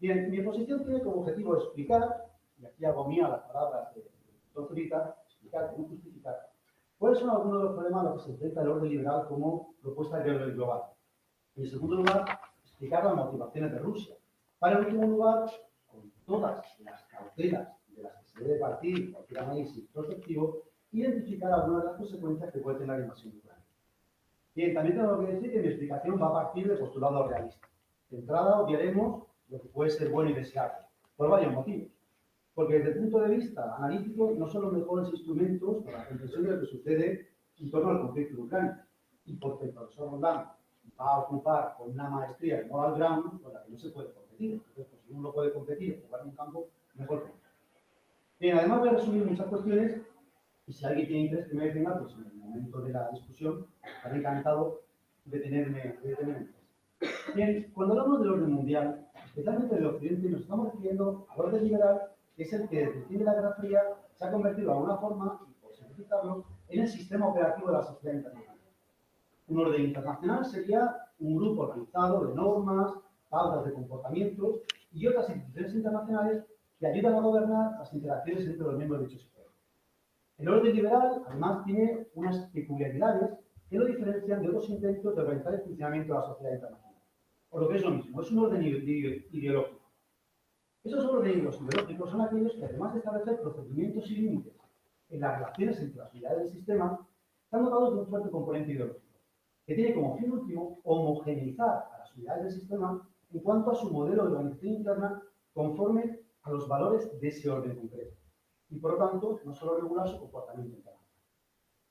Bien, mi exposición tiene como objetivo explicar, y aquí hago mía las palabras de Zurita, explicar, cómo justificar, cuáles son algunos de los problemas a los que se enfrenta el orden liberal como propuesta de orden global. En segundo lugar, explicar las motivaciones de Rusia. Para, en último lugar, con todas las cautelas de las que se debe partir cualquier análisis prospectivo, identificar algunas de las consecuencias que puede tener la invasión de Ucrania. Bien, también tengo que decir que mi explicación va a partir de postulados realistas. De entrada, obviaremos lo que puede ser bueno y deseable, por varios motivos. Porque desde el punto de vista analítico no son los mejores instrumentos para la comprensión de lo que sucede en torno al conflicto de Ucrania. Y porque el profesor Roland va a ocupar con una maestría en moral ground con la que no se puede competir. Entonces, pues, si uno no puede competir o jugar en un campo, mejor que no. Bien, además voy a resumir muchas cuestiones y si alguien tiene interés que me detenga, pues en el momento de la discusión estaré encantado de detenerme. Bien, cuando hablamos del orden mundial, especialmente del Occidente, nos estamos refiriendo al orden liberal, que es el que desde el fin de la Guerra Fría se ha convertido de alguna forma, y por simplificarlo, en el sistema operativo de la sociedad internacional. Un orden internacional sería un grupo organizado de normas, pautas de comportamientos y otras instituciones internacionales que ayudan a gobernar las interacciones entre los miembros de dicho sistema. El orden liberal, además, tiene unas peculiaridades que lo diferencian de otros intentos de organizar el funcionamiento de la sociedad internacional. O lo que es lo mismo, es un orden ideológico. Esos órdenes ideológicos son aquellos que, además de establecer procedimientos y límites en las relaciones entre las unidades del sistema, están dotados de un fuerte componente ideológico, que tiene como fin último homogeneizar a las unidades del sistema en cuanto a su modelo de organización interna conforme a los valores de ese orden concreto, y por lo tanto no solo regular su comportamiento interno.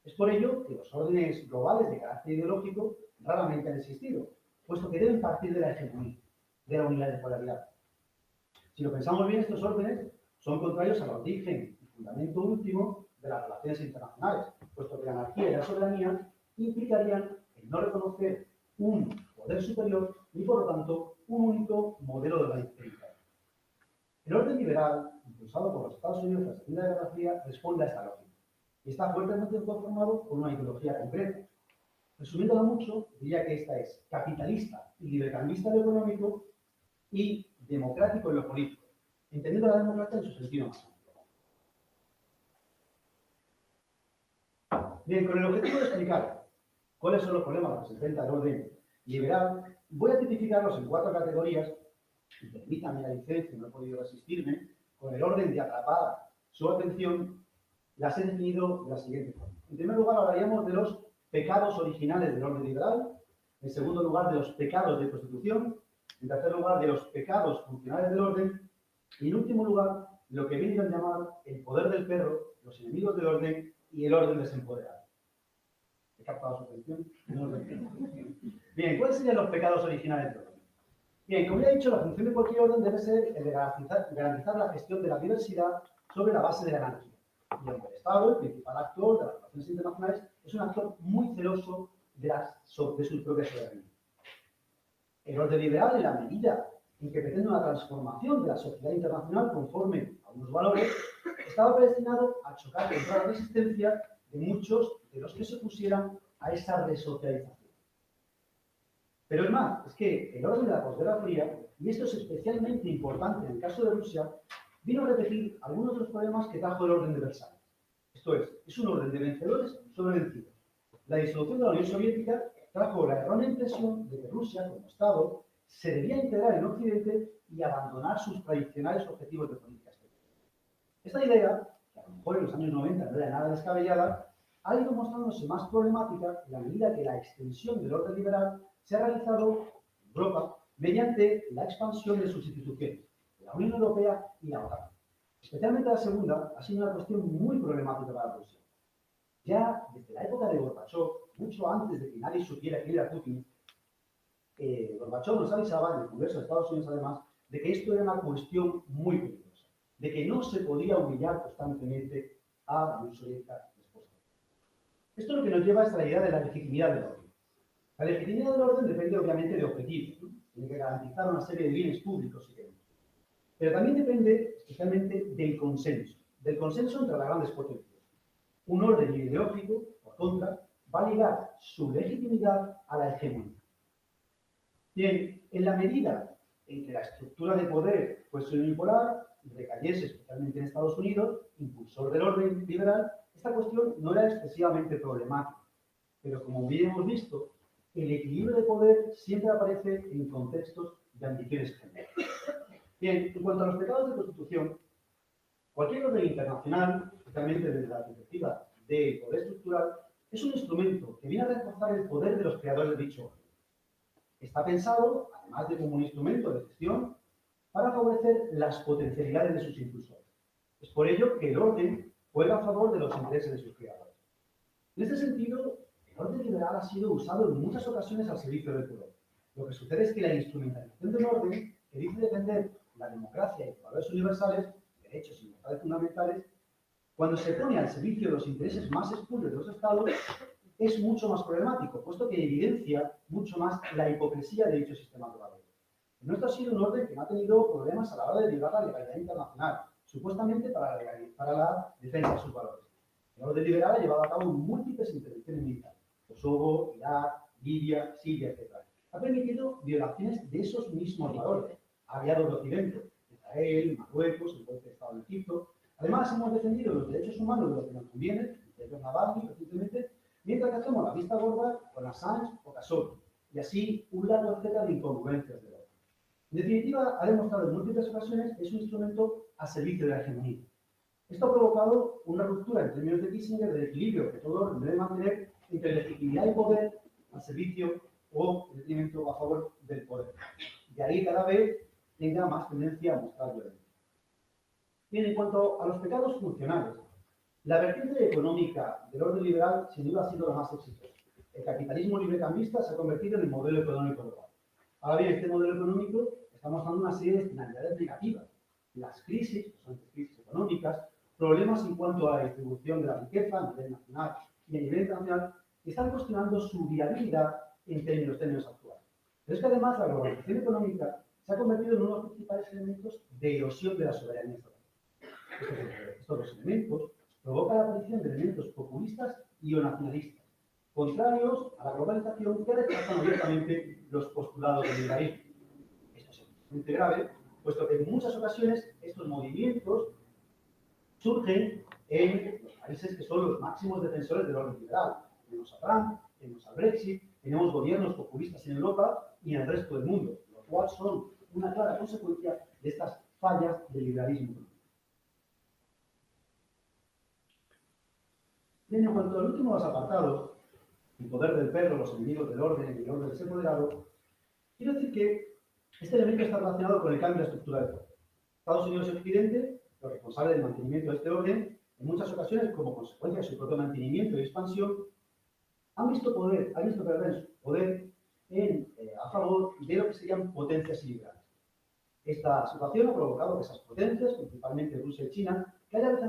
Es por ello que los órdenes globales de carácter ideológico raramente han existido, puesto que deben partir de la hegemonía, de la unidad de polaridad. Si lo pensamos bien, estos órdenes son contrarios al origen y fundamento último de las relaciones internacionales, puesto que la anarquía y la soberanía implicarían el no reconocer un poder superior ni, por lo tanto, un único modelo de organización interna. El orden liberal, impulsado por los Estados Unidos tras la Segunda Guerra Fría, responde a esta lógica y está fuertemente conformado con una ideología concreta. Resumiéndolo mucho, diría que esta es capitalista y libercambista en lo económico y democrático en lo político, entendiendo la democracia en su sentido más amplio. Bien, con el objetivo de explicar cuáles son los problemas a los que se enfrenta el orden liberal, voy a tipificarlos en 4 categorías, y permítanme la licencia, no he podido resistirme, con el orden de atrapar su atención, las he definido de la siguiente forma. En primer lugar, hablaríamos de los pecados originales del orden liberal, en segundo lugar, de los pecados de constitución, en tercer lugar, de los pecados funcionales del orden, y en último lugar, lo que viene a llamar el poder del perro, los enemigos del orden y el orden desempoderado. ¿He captado su atención? Bien, ¿cuáles serían los pecados originales del orden? Bien, como ya he dicho, la función de cualquier orden debe ser el de garantizar la gestión de la diversidad sobre la base de la anarquía. Y aunque el Estado, el principal actor de las relaciones internacionales, es un actor muy celoso de su propia soberanía. El orden liberal, en la medida en que pretende una transformación de la sociedad internacional conforme a unos valores, estaba predestinado a chocar contra la resistencia de muchos de los que se opusieran a esa resocialización. Pero es más, es que el orden de la posguerra fría, y esto es especialmente importante en el caso de Rusia, vino a repetir algunos de los problemas que trajo el orden de Versalles. Esto es un orden de vencedores sobre vencidos. La disolución de la Unión Soviética trajo la errónea impresión de que Rusia, como Estado, se debía integrar en Occidente y abandonar sus tradicionales objetivos de política exterior. Esta idea, que a lo mejor en los años 90 no era nada descabellada, ha ido mostrándose más problemática en la medida que la extensión del orden liberal se ha realizado en Europa mediante la expansión de sus instituciones, la Unión Europea y la OTAN. Especialmente la segunda ha sido una cuestión muy problemática para Rusia. Ya desde la época de Gorbachov, mucho antes de que nadie supiera quién era Putin, Gorbachov nos avisaba en el Congreso de Estados Unidos, además, de que esto era una cuestión muy peligrosa, de que no se podía humillar constantemente a la Unión Soviética después. Esto es lo que nos lleva hasta la idea de la legitimidad del orden. La legitimidad del orden depende obviamente de objetivos, ¿no? Tiene que garantizar una serie de bienes públicos, si queremos. Pero también depende especialmente del consenso entre las grandes potencias. Un orden ideológico, por contra, va a ligar su legitimidad a la hegemonía. Bien, en la medida en que la estructura de poder fuese unipolar, recayese especialmente en Estados Unidos, impulsor del orden liberal, esta cuestión no era excesivamente problemática. Pero como bien hemos visto, el equilibrio de poder siempre aparece en contextos de ambiciones generales. Bien, en cuanto a los pecados de constitución, cualquier orden internacional, especialmente desde la perspectiva del poder estructural, es un instrumento que viene a reforzar el poder de los creadores de dicho orden. Está pensado, además de como un instrumento de gestión, para favorecer las potencialidades de sus impulsores. Es por ello que el orden juega a favor de los intereses de sus creadores. En este sentido, el orden liberal ha sido usado en muchas ocasiones al servicio del poder. Lo que sucede es que la instrumentalización del orden, que dice defender la democracia y los valores universales, derechos y libertades fundamentales, cuando se pone al servicio de los intereses más espurios de los estados, es mucho más problemático, puesto que evidencia mucho más la hipocresía de dicho sistema de valores. El nuestro ha sido un orden que no ha tenido problemas a la hora de violar la legalidad internacional, supuestamente para la defensa de sus valores. El orden liberal ha llevado a cabo múltiples intervenciones militares: Kosovo, Irak, Libia, Siria, etc. Ha permitido violaciones de esos mismos valores. Aliados de Occidente, Israel, Marruecos, el golpe de Estado en Egipto. Además, hemos defendido los derechos humanos de los que nos conviene, de Navalny recientemente, mientras que hacemos la vista gorda con Assange o Khashoggi, y así un largo etcétera de incongruencias de orden. En definitiva, ha demostrado en múltiples ocasiones que es un instrumento a servicio de la hegemonía. Esto ha provocado una ruptura en términos de Kissinger del equilibrio que todo orden debe mantener entre legitimidad y poder al servicio o en detrimento a favor del poder. De ahí cada vez tenga más tendencia a mostrar violencia. Bien, en cuanto a los pecados funcionales, la vertiente económica del orden liberal sin duda ha sido la más exitosa. El capitalismo librecambista se ha convertido en el modelo económico global. Ahora bien, este modelo económico está mostrando una serie de externalidades negativas. Las crisis, que son crisis económicas, problemas en cuanto a la distribución de la riqueza a nivel nacional y a nivel internacional, están cuestionando su viabilidad en términos actuales. Pero es que además la globalización económica se ha convertido en uno de los principales elementos de erosión de la soberanía estatal. Estos dos elementos provocan la aparición de elementos populistas y o nacionalistas, contrarios a la globalización, que rechazan abiertamente los postulados del liberalismo. Esto es especialmente grave, puesto que en muchas ocasiones estos movimientos surgen en los países que son los máximos defensores del orden liberal. Tenemos a Trump, tenemos al Brexit, tenemos gobiernos populistas en Europa y en el resto del mundo, lo cual son una clara consecuencia de estas fallas del liberalismo. Bien, en cuanto al último de los apartados, el poder del perro, los enemigos del orden y el orden desempoderado, quiero decir que este elemento está relacionado con el cambio de la estructura del poder. Estados Unidos y Occidente, los responsables del mantenimiento de este orden, en muchas ocasiones, como consecuencia de su propio mantenimiento y expansión, han visto perder su poder a favor de lo que serían potencias iliberales. Esta situación ha provocado que esas potencias, principalmente Rusia y China, cada vez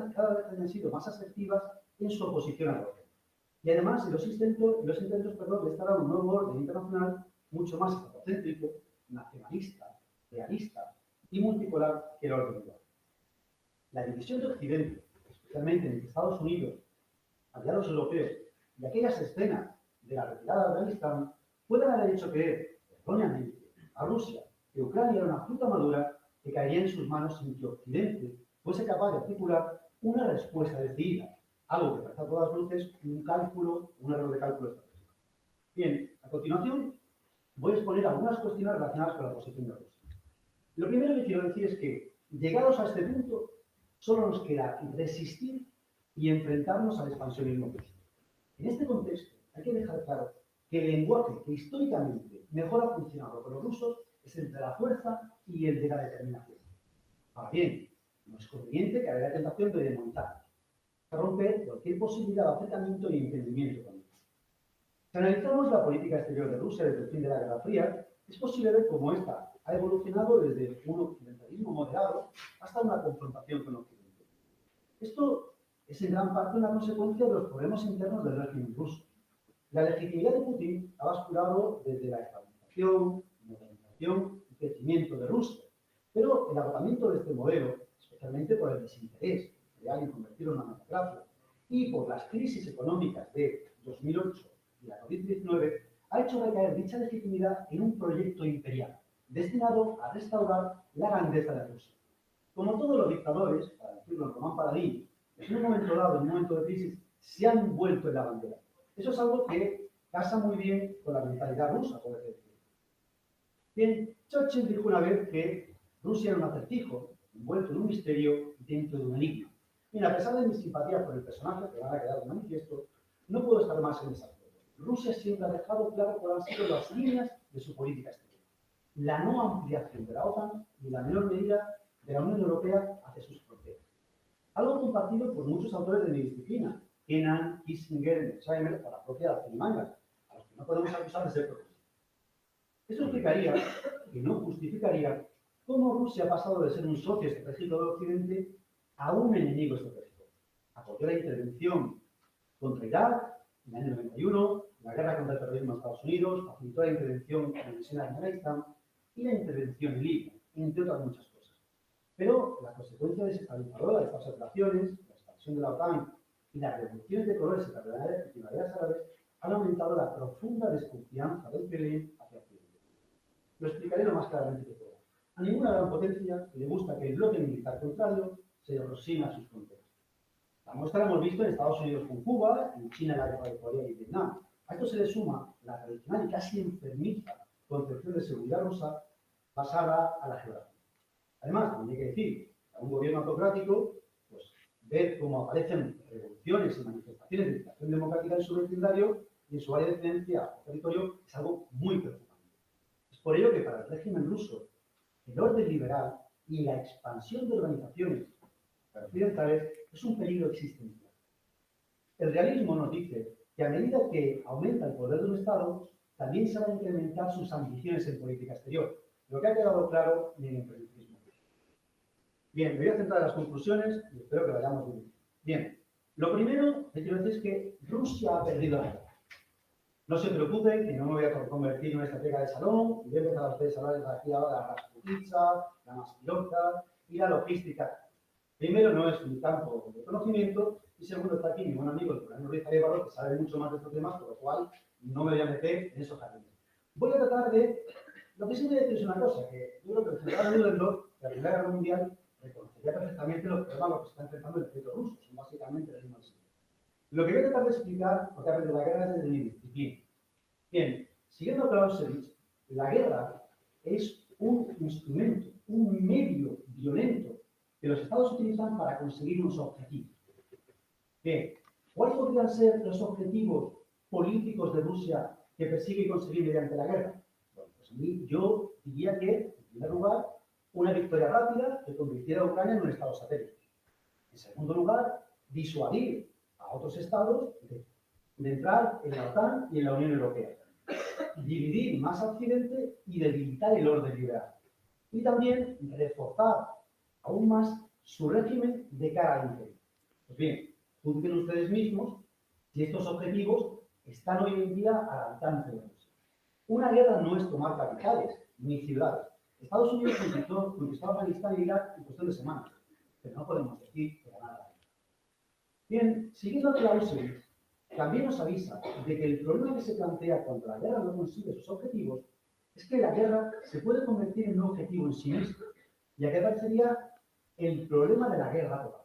hayan sido más asertivas en su oposición al orden. Y además, los intentos de instaurar un nuevo orden internacional mucho más eurocéntrico, nacionalista, realista y multipolar que el orden global. La división de Occidente, especialmente entre Estados Unidos, aliados europeos y aquellas escenas de la retirada de Afganistán, pueden haber hecho creer, erróneamente, a Rusia que Ucrania era una fruta madura que caería en sus manos sin que Occidente fuese capaz de articular una respuesta decidida, algo que parece a todas luces un error de cálculo estratégico. Bien, a continuación voy a exponer algunas cuestiones relacionadas con la posición de Rusia. Lo primero que quiero decir es que, llegados a este punto, solo nos queda resistir y enfrentarnos al expansionismo ruso. En este contexto, hay que dejar claro que el lenguaje que históricamente mejor ha funcionado con los rusos es el de la fuerza y el de la determinación. Ahora bien, no es conveniente que haya la tentación de demonizarlos, de romper cualquier posibilidad de acercamiento y entendimiento con ellos. Si analizamos la política exterior de Rusia desde el fin de la Guerra Fría, es posible ver cómo esta ha evolucionado desde un occidentalismo moderado hasta una confrontación con Occidente. Esto es en gran parte una consecuencia de los problemas internos del régimen ruso. La legitimidad de Putin ha basculado desde la estabilización, modernización y crecimiento de Rusia, pero el agotamiento de este modelo, especialmente por el desinterés real en convertirlo en una democracia, y por las crisis económicas de 2008 y la COVID-19, ha hecho recaer dicha legitimidad en un proyecto imperial destinado a restaurar la grandeza de Rusia. Como todos los dictadores, para decirlo en Román Paladín, en un momento dado, en un momento de crisis, se han vuelto en la bandera. Eso es algo que casa muy bien con la mentalidad rusa, por decirlo. Bien, Churchill dijo una vez que Rusia era un acertijo, envuelto en un misterio dentro de un enigma. Bien, a pesar de mi simpatía por el personaje, que van a quedar de manifiesto, no puedo estar más en desacuerdo. Rusia siempre ha dejado claro cuáles han sido las líneas de su política exterior. La no ampliación de la OTAN y la menor medida de la Unión Europea hacia sus fronteras. Algo compartido por muchos autores de mi disciplina, Kennan, Kissinger, Metzheimer o la propia Alcimanga, a los que no podemos acusar de ser progresistas. Eso explicaría, y no justificaría, cómo Rusia ha pasado de ser un socio estratégico del Occidente a un enemigo estratégico. Apoyó la intervención contra Irak en el año 91, la guerra contra el terrorismo en Estados Unidos, facilitó la intervención en el Sena de Afganistán y la intervención en Libia, entre otras muchas cosas. Pero la consecuencia desestabilizadora de estas operaciones, la expansión de la OTAN y las revoluciones de colores y primaveras árabes han aumentado la profunda desconfianza del Kremlin hacia Occidente. Lo explicaré lo más claramente que pueda. A ninguna gran potencia le gusta que el bloque militar contrario se aproxime a sus fronteras. La muestra la hemos visto en Estados Unidos con Cuba, en China en la guerra de Corea y Vietnam. A esto se le suma la tradicional y casi enfermiza concepción de seguridad rusa basada a la geografía. Además, también hay que decir, a un gobierno autocrático, pues ver cómo aparecen revoluciones y manifestaciones de dictación democrática en su vecindario y en su área de influencia o territorio es algo muy preocupante. Es por ello que para el régimen ruso, el orden liberal y la expansión de organizaciones occidentales es un peligro existencial. El realismo nos dice que a medida que aumenta el poder de un Estado, también se van a incrementar sus ambiciones en política exterior, lo que ha quedado claro en el imperialismo. Bien, me voy a centrar en las conclusiones y espero que vayamos bien. Bien, lo primero que quiero decir es que Rusia ha perdido la guerra. No se preocupen, que no me voy a convertir en una estratega de salón y voy a empezar a ustedes a hablar de aquí ahora la Rasputitsa, la maspilota y la logística. Primero, no es un campo de conocimiento y segundo, está aquí mi buen amigo, el coronel Ruiz Arévalo, que sabe mucho más de estos temas, por lo cual no me voy a meter en esos jardines. Voy a tratar de... Lo que sí voy a decir es una cosa, que yo creo que el general Ludendorff, de la Primera Guerra Mundial, reconocería perfectamente los problemas que se está enfrentando el ejército ruso, son básicamente el mismo siglo. Lo que voy a tratar de explicar, porque ha perdido la guerra desde mi disciplina. Bien, siguiendo a Clausewitz, la guerra es un instrumento, un medio violento que los estados utilizan para conseguir unos objetivos. Bien, ¿cuáles podrían ser los objetivos políticos de Rusia que persigue conseguir mediante la guerra? Bueno, pues a mí yo diría que, en primer lugar, una victoria rápida que convirtiera a Ucrania en un estado satélite. En segundo lugar, disuadir a otros estados de entrar en la OTAN y en la Unión Europea. Dividir más a Occidente y debilitar el orden liberal. Y también reforzar aún más su régimen de cara al imperio. Pues bien, juzguen ustedes mismos si estos objetivos están hoy en día al alcance de Rusia. Una guerra no es tomar capitales ni ciudades. Estados Unidos conquistó Afganistán y Irak en cuestión de semanas, pero no podemos decir que ganara. Bien, siguiendo a Clausewitz, también nos avisa de que el problema que se plantea cuando la guerra no consigue sus objetivos es que la guerra se puede convertir en un objetivo en sí mismo, ya que sería el problema de la guerra total.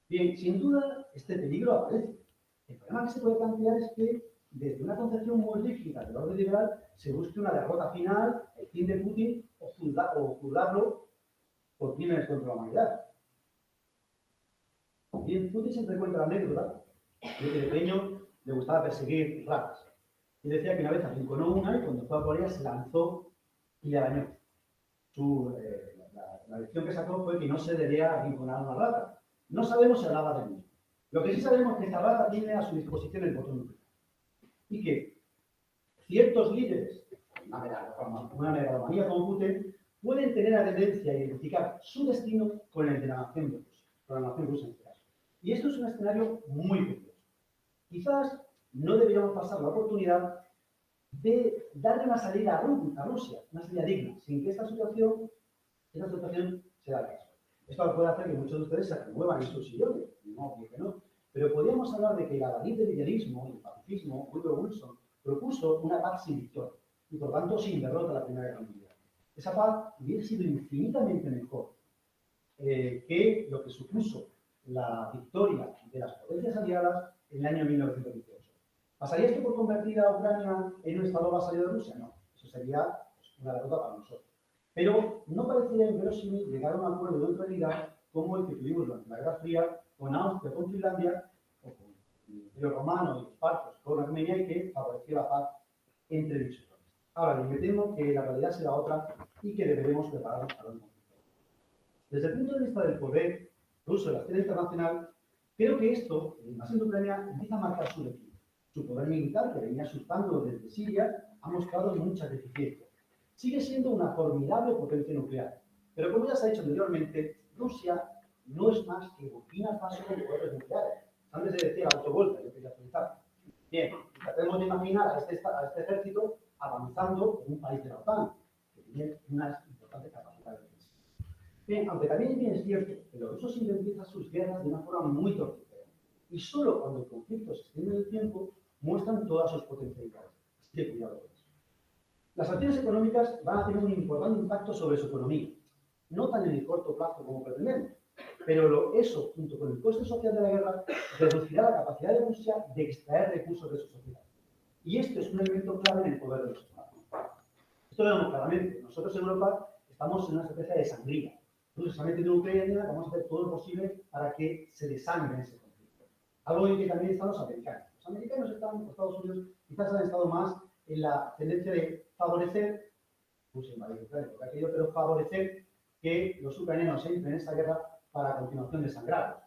Bien, sin duda, este peligro aparece. El problema que se puede plantear es que, desde una concepción muy rígida del orden liberal, se busque una derrota final, el fin de Putin, o juzgarlo por crímenes contra la humanidad. Bien, Putin siempre cuenta la anécdota de que de pequeño le gustaba perseguir ratas. Y decía que una vez arrinconó una y cuando fue a por ella se lanzó y la dañó. La lección que sacó fue que no se debía arrinconar a una rata. No sabemos si hablaba de mí. Lo que sí sabemos es que esta rata tiene a su disposición el botón nuclear. Y que ciertos líderes, una megalomanía como Putin, pueden tener la tendencia a identificar su destino con el de la nación de Rusia, con la nación rusa en este caso. Y esto es un escenario muy peligroso. Quizás no deberíamos pasar la oportunidad de darle una salida a Rusia, una salida digna, sin que esta situación sea la caso. Esto puede hacer que muchos de ustedes se remuevan en sus sillones, no, que no. Pero podríamos hablar de que la raíz del idealismo y el pacifismo, Woodrow Wilson, propuso una paz sin victoria y por tanto sin derrota en la Primera Guerra Mundial. Esa paz hubiera sido infinitamente mejor que lo que supuso la victoria de las potencias aliadas en el año 1918. ¿Pasaría esto por convertir a Ucrania en un estado vasallo de Rusia? No, eso sería una derrota para nosotros. Pero no parecería inverosímil llegar a un acuerdo de neutralidad como el que tuvimos durante la Guerra Fría con Austria, con Finlandia, o con el Imperio Romano y los partos con Armenia, y que favoreció la paz entre dichos países. Ahora bien, me temo que la realidad será otra y que deberemos prepararnos para un conflicto. Desde el punto de vista del poder ruso en la escena internacional, creo que esto, la invasión de Ucrania, empieza a marcar su declive. Su poder militar, que venía asustando desde Siria, ha mostrado muchas deficiencias. Sigue siendo una formidable potencia nuclear, pero como ya se ha dicho anteriormente, Rusia no es más que Burkina Faso con poderes nucleares. Antes se decía autovolta, yo quería preguntar. Bien, tratemos de imaginar a este ejército avanzando en un país de la OTAN, que tiene unas importantes capacidades de defensa. Bien, aunque también es cierto que los rusos empiezan sus guerras de una forma muy torticera, y solo cuando el conflicto se extiende en el tiempo muestran todas sus potencialidades. Así que cuidado con eso. Las sanciones económicas van a tener un importante impacto sobre su economía, no tan en el corto plazo como pretendemos, pero eso, junto con el coste social de la guerra, reducirá la capacidad de Rusia de extraer recursos de su sociedad. Y esto es un elemento clave en el poder de los estados. Esto lo vemos claramente. Nosotros en Europa estamos en una estrategia de sangría. Nosotros, solamente en Ucrania, vamos a hacer todo lo posible para que se desangre ese conflicto. Algo en que también están los americanos. Los americanos están, los Estados Unidos, quizás han estado más en la tendencia de favorecer, Rusia invadió Ucrania por aquello, pero favorecer que los ucranianos entren en esa guerra para a continuación desangrarlos.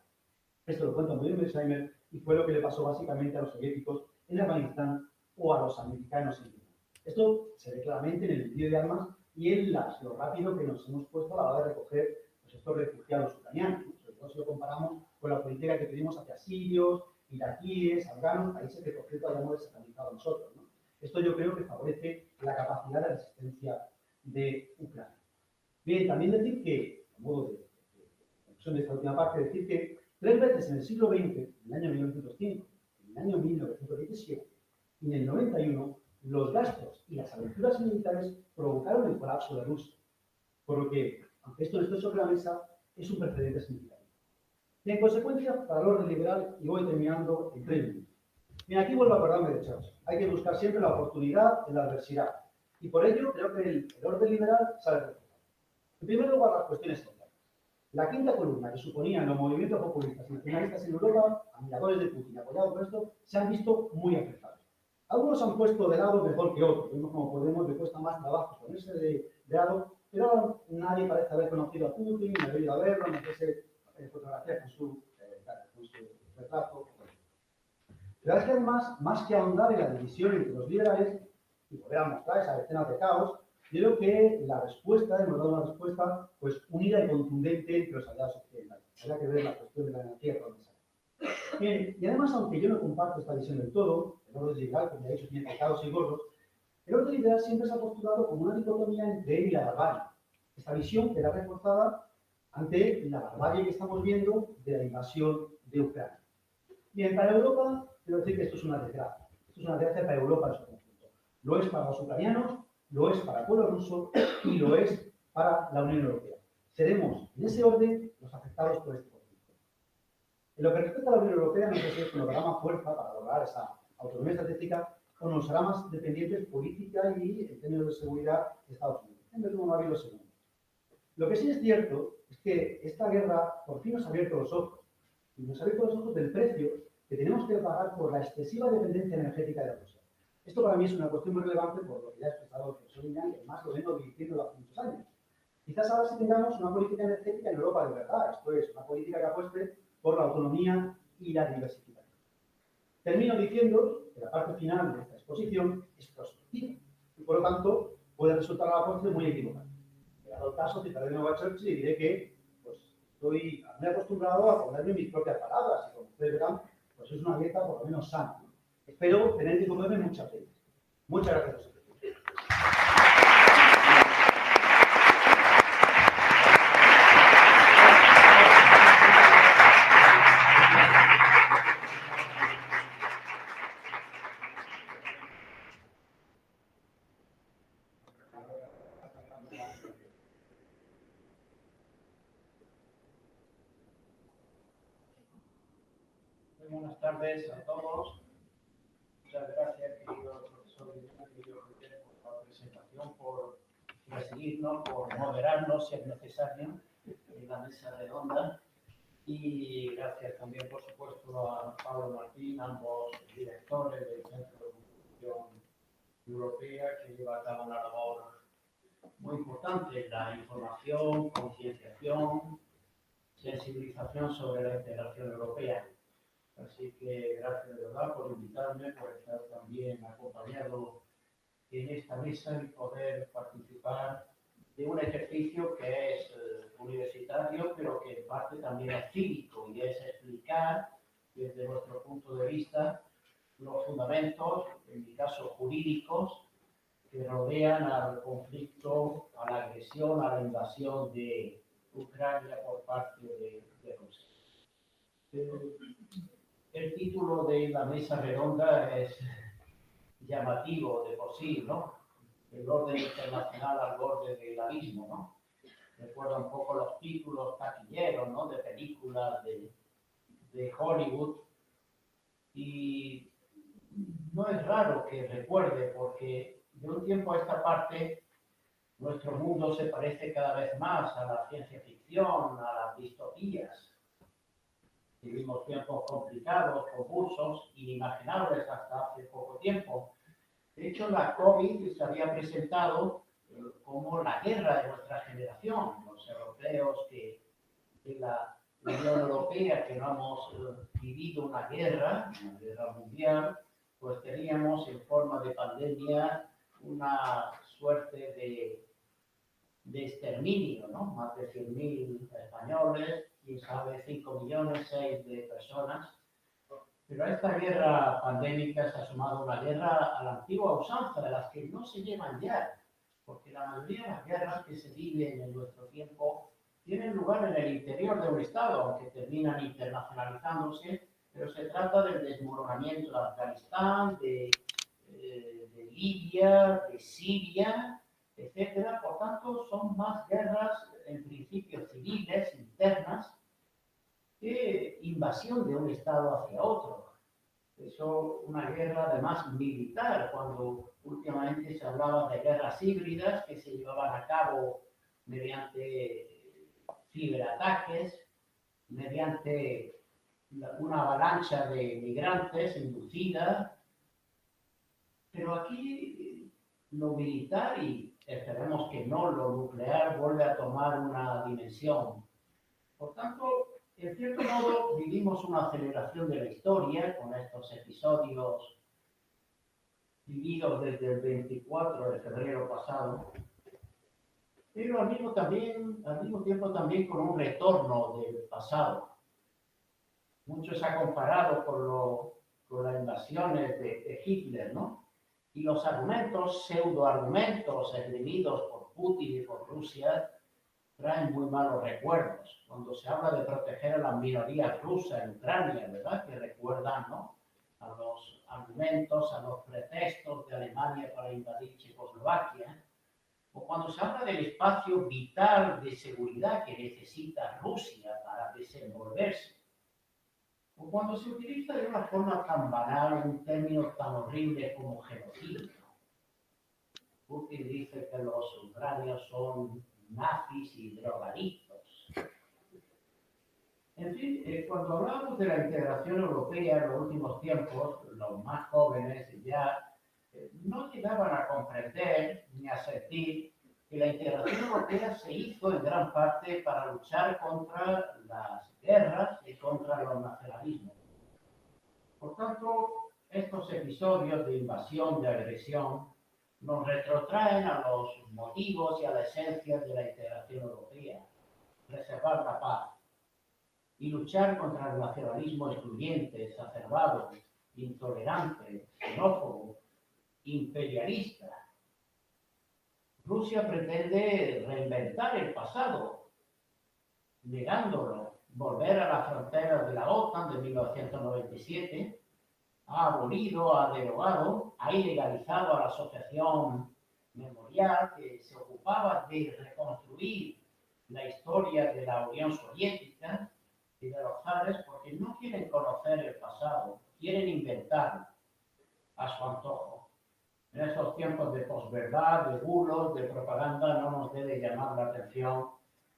Esto lo cuenta muy bien Mearsheimer y fue lo que le pasó básicamente a los soviéticos en Afganistán o a los americanos en Vietnam. Esto se ve claramente en el envío de armas y en lo rápido que nos hemos puesto a la hora de recoger pues, estos refugiados ucranianos, ¿no? Sobre todo si lo comparamos con la política que tuvimos hacia sirios, iraquíes, afganos, países que por cierto hayamos desatanizado nosotros, ¿no? Esto yo creo que favorece la capacidad de resistencia de Ucrania. Bien, también decir que, a modo de conclusión de esta última parte, decir que 3 veces en el siglo XX, en el año 1905, en el año 1917 y en el 91, los gastos y las aventuras militares provocaron el colapso de Rusia. Por lo que, aunque esto no esté sobre la mesa, es un precedente significativo. Y en consecuencia, para el orden liberal, y voy terminando en 3 minutos. Bien, aquí vuelvo a acordarme de Churchill. Hay que buscar siempre la oportunidad en la adversidad. Y por ello creo que el orden liberal sale reforzado. En primer lugar, las cuestiones sociales. La quinta columna, que suponían los movimientos populistas y nacionalistas en Europa, admiradores de Putin, apoyados por esto, se han visto muy afectados. Algunos han puesto de lado mejor que otros. Vemos como Podemos le cuesta más trabajo ponerse de lado, pero nadie parece haber conocido a Putin, ni haber ido a verlo, ni hacerse fotografías con su retrato. La verdad es que además, más que ahondar en la división entre los liberales y volver a mostrar esas escenas de caos, yo creo que la respuesta, hemos dado una respuesta pues, unida y contundente entre los aliados occidentales. Habrá que ver la cuestión de la energía por donde sale. Bien, y además, aunque yo no comparto esta visión del todo, el orden liberal, como ya he dicho, tiene pecados y gordos, el orden liberal siempre se ha postulado como una dicotomía entre él y la barbarie. Esta visión queda reforzada ante la barbarie que estamos viendo de la invasión de Ucrania. Bien, para Europa, quiero decir que esto es una desgracia. Esto es una desgracia para Europa en su conjunto. Lo es para los ucranianos, lo es para el pueblo ruso y lo es para la Unión Europea. Seremos, en ese orden, los afectados por este conflicto. En lo que respecta a la Unión Europea, no sé si esto nos dará más fuerza para lograr esa autonomía estratégica o nos hará más dependientes política y en términos de seguridad de Estados Unidos. En vez de uno más lo segundo. Lo que sí es cierto es que esta guerra por fin nos ha abierto los ojos. Y nos ha abierto los ojos del precio que tenemos que pagar por la excesiva dependencia energética de Rusia. Esto para mí es una cuestión muy relevante por lo que ya ha expresado el profesor Liñán, y además lo vengo diciendo hace muchos años. Quizás ahora sí tengamos una política energética en Europa de verdad, esto es, una política que apueste por la autonomía y la diversificación. Termino diciendo que la parte final de esta exposición es prospectiva y por lo tanto puede resultar a la postre muy equivocada. En dado caso, citaré de nuevo a Churchill y diré que pues, estoy muy acostumbrado a ponerme mis propias palabras y como ustedes verán, pues es una dieta por lo menos sana, ¿no? Espero tener que comerme muchas veces. Muchas gracias. Buenas tardes a todos. Muchas gracias, querido profesor querido Javier, por la presentación, por presidirnos, por moderarnos, si es necesario, en la mesa redonda. Y gracias también, por supuesto, a Pablo Martín, ambos directores del Centro de Comunicación Europea, que lleva a cabo una labor muy importante, la información, concienciación, sensibilización sobre la integración europea. Así que gracias de verdad por invitarme, por estar también acompañado en esta mesa y poder participar de un ejercicio que es universitario, pero que en parte también es cívico, y es explicar desde nuestro punto de vista los fundamentos, en mi caso jurídicos, que rodean al conflicto, a la agresión, a la invasión de Ucrania por parte de Rusia. El título de la mesa redonda es llamativo de por sí, ¿no? El orden internacional al borde del abismo, ¿no? Recuerda un poco los títulos taquilleros, ¿no? De películas de Hollywood. Y no es raro que recuerde, porque de un tiempo a esta parte nuestro mundo se parece cada vez más a la ciencia ficción, a las distopías. Vivimos tiempos complicados, convulsos, inimaginables hasta hace poco tiempo. De hecho, la COVID se había presentado como la guerra de nuestra generación. Los europeos de la Unión Europea, que no hemos vivido una guerra mundial, pues teníamos en forma de pandemia una suerte de exterminio, ¿no? Más de 100.000 españoles, quién sabe, 5 millones, 6 de personas. Pero a esta guerra pandémica se ha sumado una guerra a la antigua usanza, de las que no se llevan ya, porque la mayoría de las guerras que se viven en nuestro tiempo tienen lugar en el interior de un Estado, aunque terminan internacionalizándose, pero se trata del desmoronamiento de Afganistán, de Libia, de Siria, etcétera. Por tanto, son más guerras, en principio civiles, internas, que invasión de un Estado hacia otro. Eso, una guerra además militar, cuando últimamente se hablaba de guerras híbridas que se llevaban a cabo mediante ciberataques, mediante una avalancha de migrantes inducida. Pero aquí lo militar, y esperemos que no lo nuclear, vuelve a tomar una dimensión. Por tanto, en cierto modo, vivimos una aceleración de la historia con estos episodios vividos desde el 24 de febrero pasado, pero al mismo tiempo también con un retorno del pasado. Mucho se ha comparado con las invasiones de Hitler, ¿no? Y los argumentos, pseudoargumentos esgrimidos por Putin y por Rusia traen muy malos recuerdos. Cuando se habla de proteger a las minorías rusas en Ucrania, ¿verdad? Que recuerdan, ¿no?, a los argumentos, a los pretextos de Alemania para invadir Checoslovaquia. O cuando se habla del espacio vital de seguridad que necesita Rusia para desenvolverse. O cuando se utiliza de una forma tan banal un término tan horrible como genocidio. Putin dice que los ucranianos son nazis y drogadictos. En fin, cuando hablamos de la integración europea en los últimos tiempos, los más jóvenes ya no llegaban a comprender ni a sentir que la integración europea se hizo en gran parte para luchar contra las guerras y contra los nacionalismos. Por tanto, estos episodios de invasión, de agresión, nos retrotraen a los motivos y a la esencia de la integración europea: preservar la paz y luchar contra el nacionalismo excluyente, exacerbado, intolerante, xenófobo, imperialista. Rusia pretende reinventar el pasado, negándolo, volver a las fronteras de la OTAN de 1997, ha abolido, ha derogado, ha ilegalizado a la Asociación Memorial, que se ocupaba de reconstruir la historia de la Unión Soviética, y de los zares porque no quieren conocer el pasado, quieren inventarlo a su antojo. En estos tiempos de posverdad, de bulos, de propaganda, no nos debe llamar la atención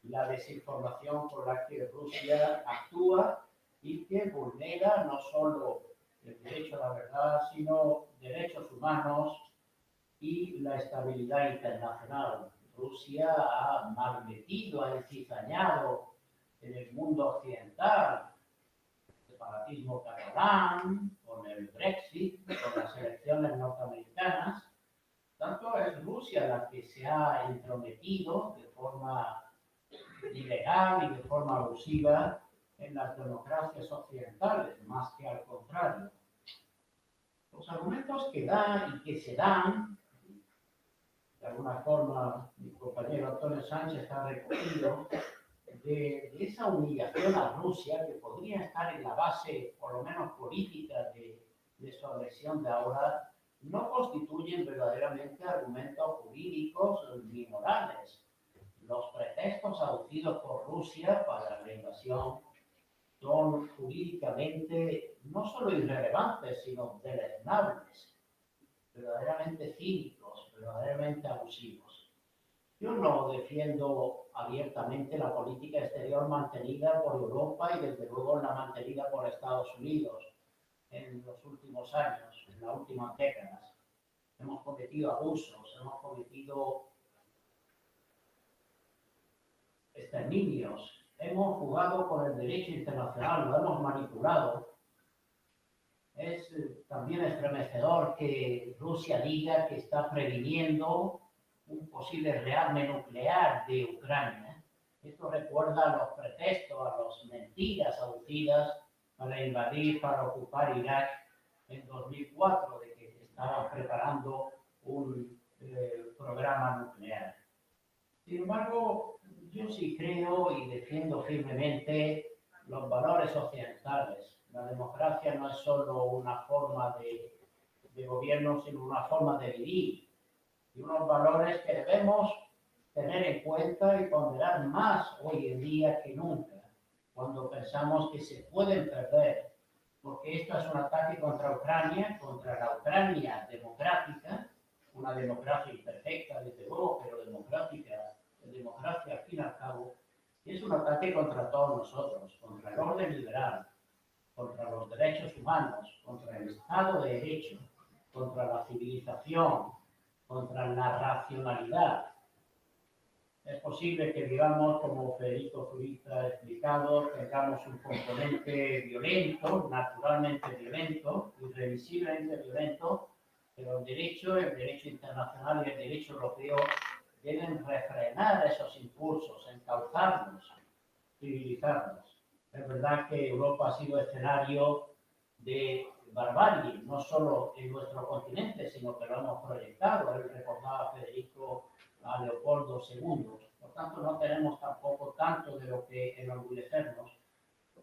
la desinformación por la que Rusia actúa y que vulnera no solo el derecho a la verdad, sino derechos humanos y la estabilidad internacional. Rusia ha malmetido, ha encizañado en el mundo occidental, el separatismo catalán, con el Brexit, con las elecciones norteamericanas. Tanto es Rusia la que se ha entrometido de forma ilegal y de forma abusiva en las democracias occidentales, más que al contrario. Los argumentos que dan y que se dan, de alguna forma mi compañero Antonio Sánchez ha recogido, de esa humillación a Rusia que podría estar en la base, por lo menos política, de su agresión de ahora, no constituyen verdaderamente argumentos jurídicos ni morales. Los pretextos aducidos por Rusia para la invasión son jurídicamente no solo irrelevantes, sino deleznables, verdaderamente cínicos, verdaderamente abusivos. Yo no defiendo abiertamente la política exterior mantenida por Europa y desde luego la mantenida por Estados Unidos en los últimos años, en las últimas décadas. Hemos cometido abusos, hemos cometido exterminios, hemos jugado con el derecho internacional, lo hemos manipulado. Es también estremecedor que Rusia diga que está previniendo un posible rearme nuclear de Ucrania. Esto recuerda a los pretextos, a las mentiras aducidas para invadir, para ocupar Irak en 2004, de que estaban preparando un programa nuclear. Sin embargo, yo sí creo y defiendo firmemente los valores occidentales. La democracia no es solo una forma de gobierno, sino una forma de vivir. Y unos valores que debemos tener en cuenta y ponderar más hoy en día que nunca, cuando pensamos que se pueden perder, porque esto es un ataque contra Ucrania, contra la Ucrania democrática, una democracia imperfecta, desde luego, pero democrática, democracia al fin y al cabo, es un ataque contra todos nosotros, contra el orden liberal, contra los derechos humanos, contra el Estado de Derecho, contra la civilización, contra la racionalidad. Es posible que vivamos, como Federico Zurita ha explicado, tengamos un componente violento, naturalmente violento, irrevisiblemente violento, pero el derecho internacional y el derecho europeo deben refrenar esos impulsos, encauzarlos, civilizarlos. Es verdad que Europa ha sido escenario de barbarie, no solo en nuestro continente, sino que lo hemos proyectado. Él recordaba Federico a Leopoldo II. Por tanto, no tenemos tampoco tanto de lo que enorgullecernos,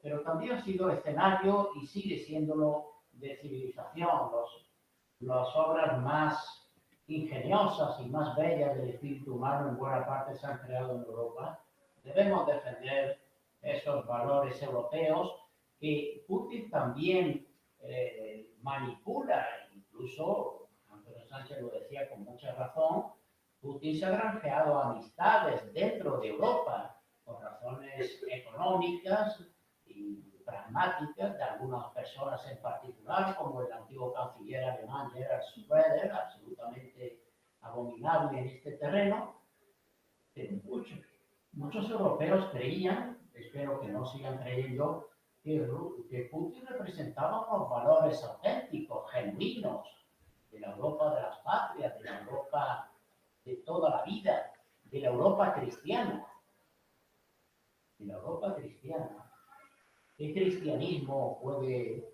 pero también ha sido escenario y sigue siéndolo de civilización. Las obras más ingeniosas y más bellas del espíritu humano en buena parte se han creado en Europa. Debemos defender esos valores europeos que Putin también manipula, incluso Antonio Sánchez lo decía con mucha razón. Putin se ha granjeado amistades dentro de Europa por razones económicas y pragmáticas de algunas personas en particular, como el antiguo canciller alemán Gerhard Schröder, absolutamente abominable en este terreno. Muchos europeos creían, espero que no sigan creyendo, que Putin representaba unos valores auténticos, genuinos, de la Europa de las patrias, de la Europa de toda la vida, de la Europa cristiana. De la Europa cristiana. ¿Qué cristianismo puede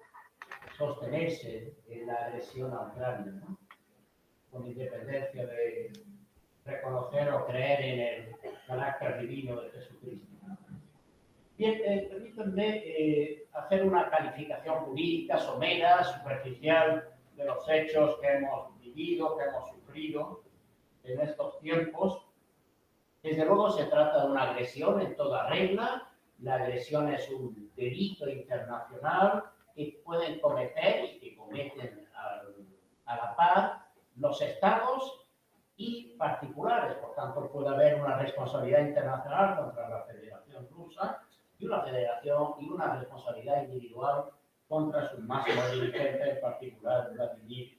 sostenerse en la agresión a Ucrania, ¿no? Con independencia de reconocer o creer en el carácter divino de Jesucristo? Bien, permítanme hacer una calificación jurídica somera, superficial, de los hechos que hemos vivido, que hemos sufrido en estos tiempos. Desde luego se trata de una agresión en toda regla, La agresión es un delito internacional que pueden cometer y que cometen a la par los estados y particulares. Por tanto, puede haber una responsabilidad internacional contra la Federación Rusa y una responsabilidad individual contra su máximo dirigente, en particular Vladimir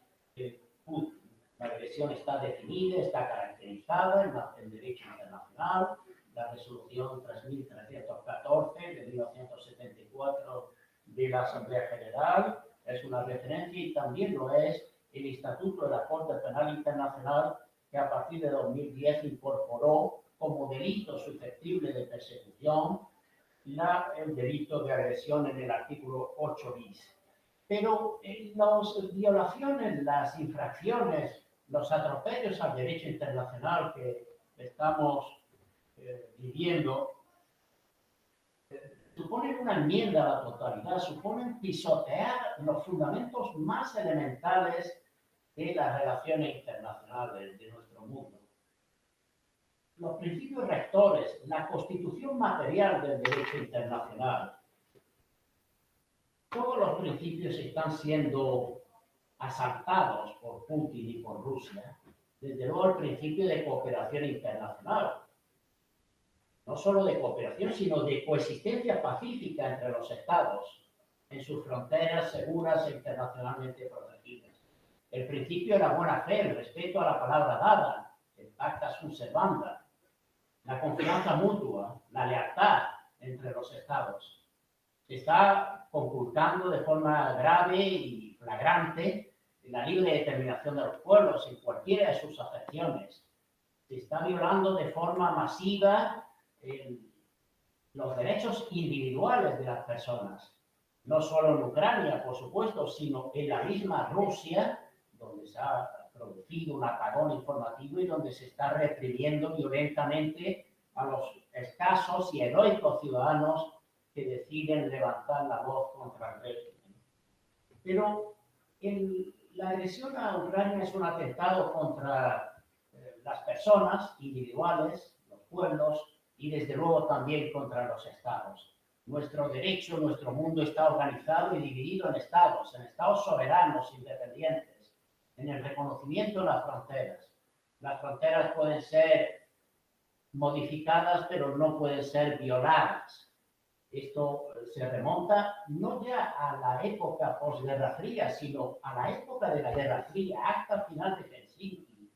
Putin. La agresión está definida, está caracterizada en el derecho internacional. La resolución 3314 de 1974 de la Asamblea General es una referencia y también lo es el Estatuto de la Corte Penal Internacional, que a partir de 2010 incorporó como delito susceptible de persecución el delito de agresión en el artículo 8 bis. Pero las violaciones, las infracciones, los atropellos al derecho internacional que estamos viviendo, suponen una enmienda a la totalidad, suponen pisotear los fundamentos más elementales de las relaciones internacionales de nuestro mundo. Los principios rectores, la constitución material del derecho internacional, todos los principios están siendo asaltados por Putin y por Rusia. Desde luego el principio de cooperación internacional. No solo de cooperación, sino de coexistencia pacífica entre los estados en sus fronteras seguras e internacionalmente protegidas. El principio de la buena fe, el respeto a la palabra dada, el pacta sunt servanda, la confianza mutua, la lealtad entre los estados. Se está conculcando de forma grave y flagrante la libre determinación de los pueblos en cualquiera de sus acepciones. Se está violando de forma masiva los derechos individuales de las personas, no solo en Ucrania, por supuesto, sino en la misma Rusia, donde se ha producido un apagón informativo y donde se está reprimiendo violentamente a los escasos y heroicos ciudadanos que deciden levantar la voz contra el régimen. Pero la agresión a Ucrania es un atentado contra las personas individuales, los pueblos, y desde luego también contra los estados. Nuestro derecho, nuestro mundo está organizado y dividido en estados soberanos, independientes, en el reconocimiento de las fronteras. Las fronteras pueden ser modificadas, pero no pueden ser violadas. Esto se remonta no ya a la época posguerra fría, sino a la época de la Guerra Fría, Acta Final de Helsinki,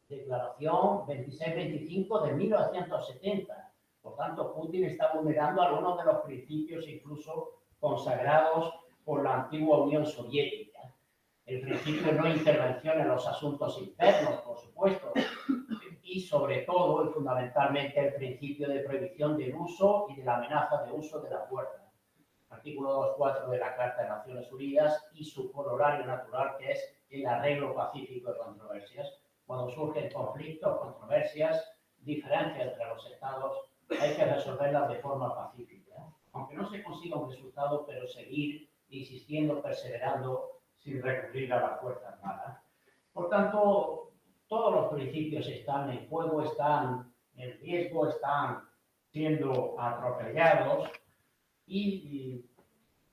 Declaración 2625 de 1970. Por tanto, Putin está vulnerando algunos de los principios incluso consagrados por la antigua Unión Soviética. El principio de no intervención en los asuntos internos, por supuesto, y sobre todo y fundamentalmente el principio de prohibición del uso y de la amenaza de uso de la fuerza. Artículo 2.4 de la Carta de Naciones Unidas y su corolario natural, que es el arreglo pacífico de controversias. Cuando surgen conflictos, controversias, diferencias entre los estados, hay que resolverlas de forma pacífica. Aunque no se consiga un resultado, pero seguir insistiendo, perseverando, sin recurrir a la fuerza armada. Por tanto, todos los principios están en juego, están en riesgo, están siendo atropellados y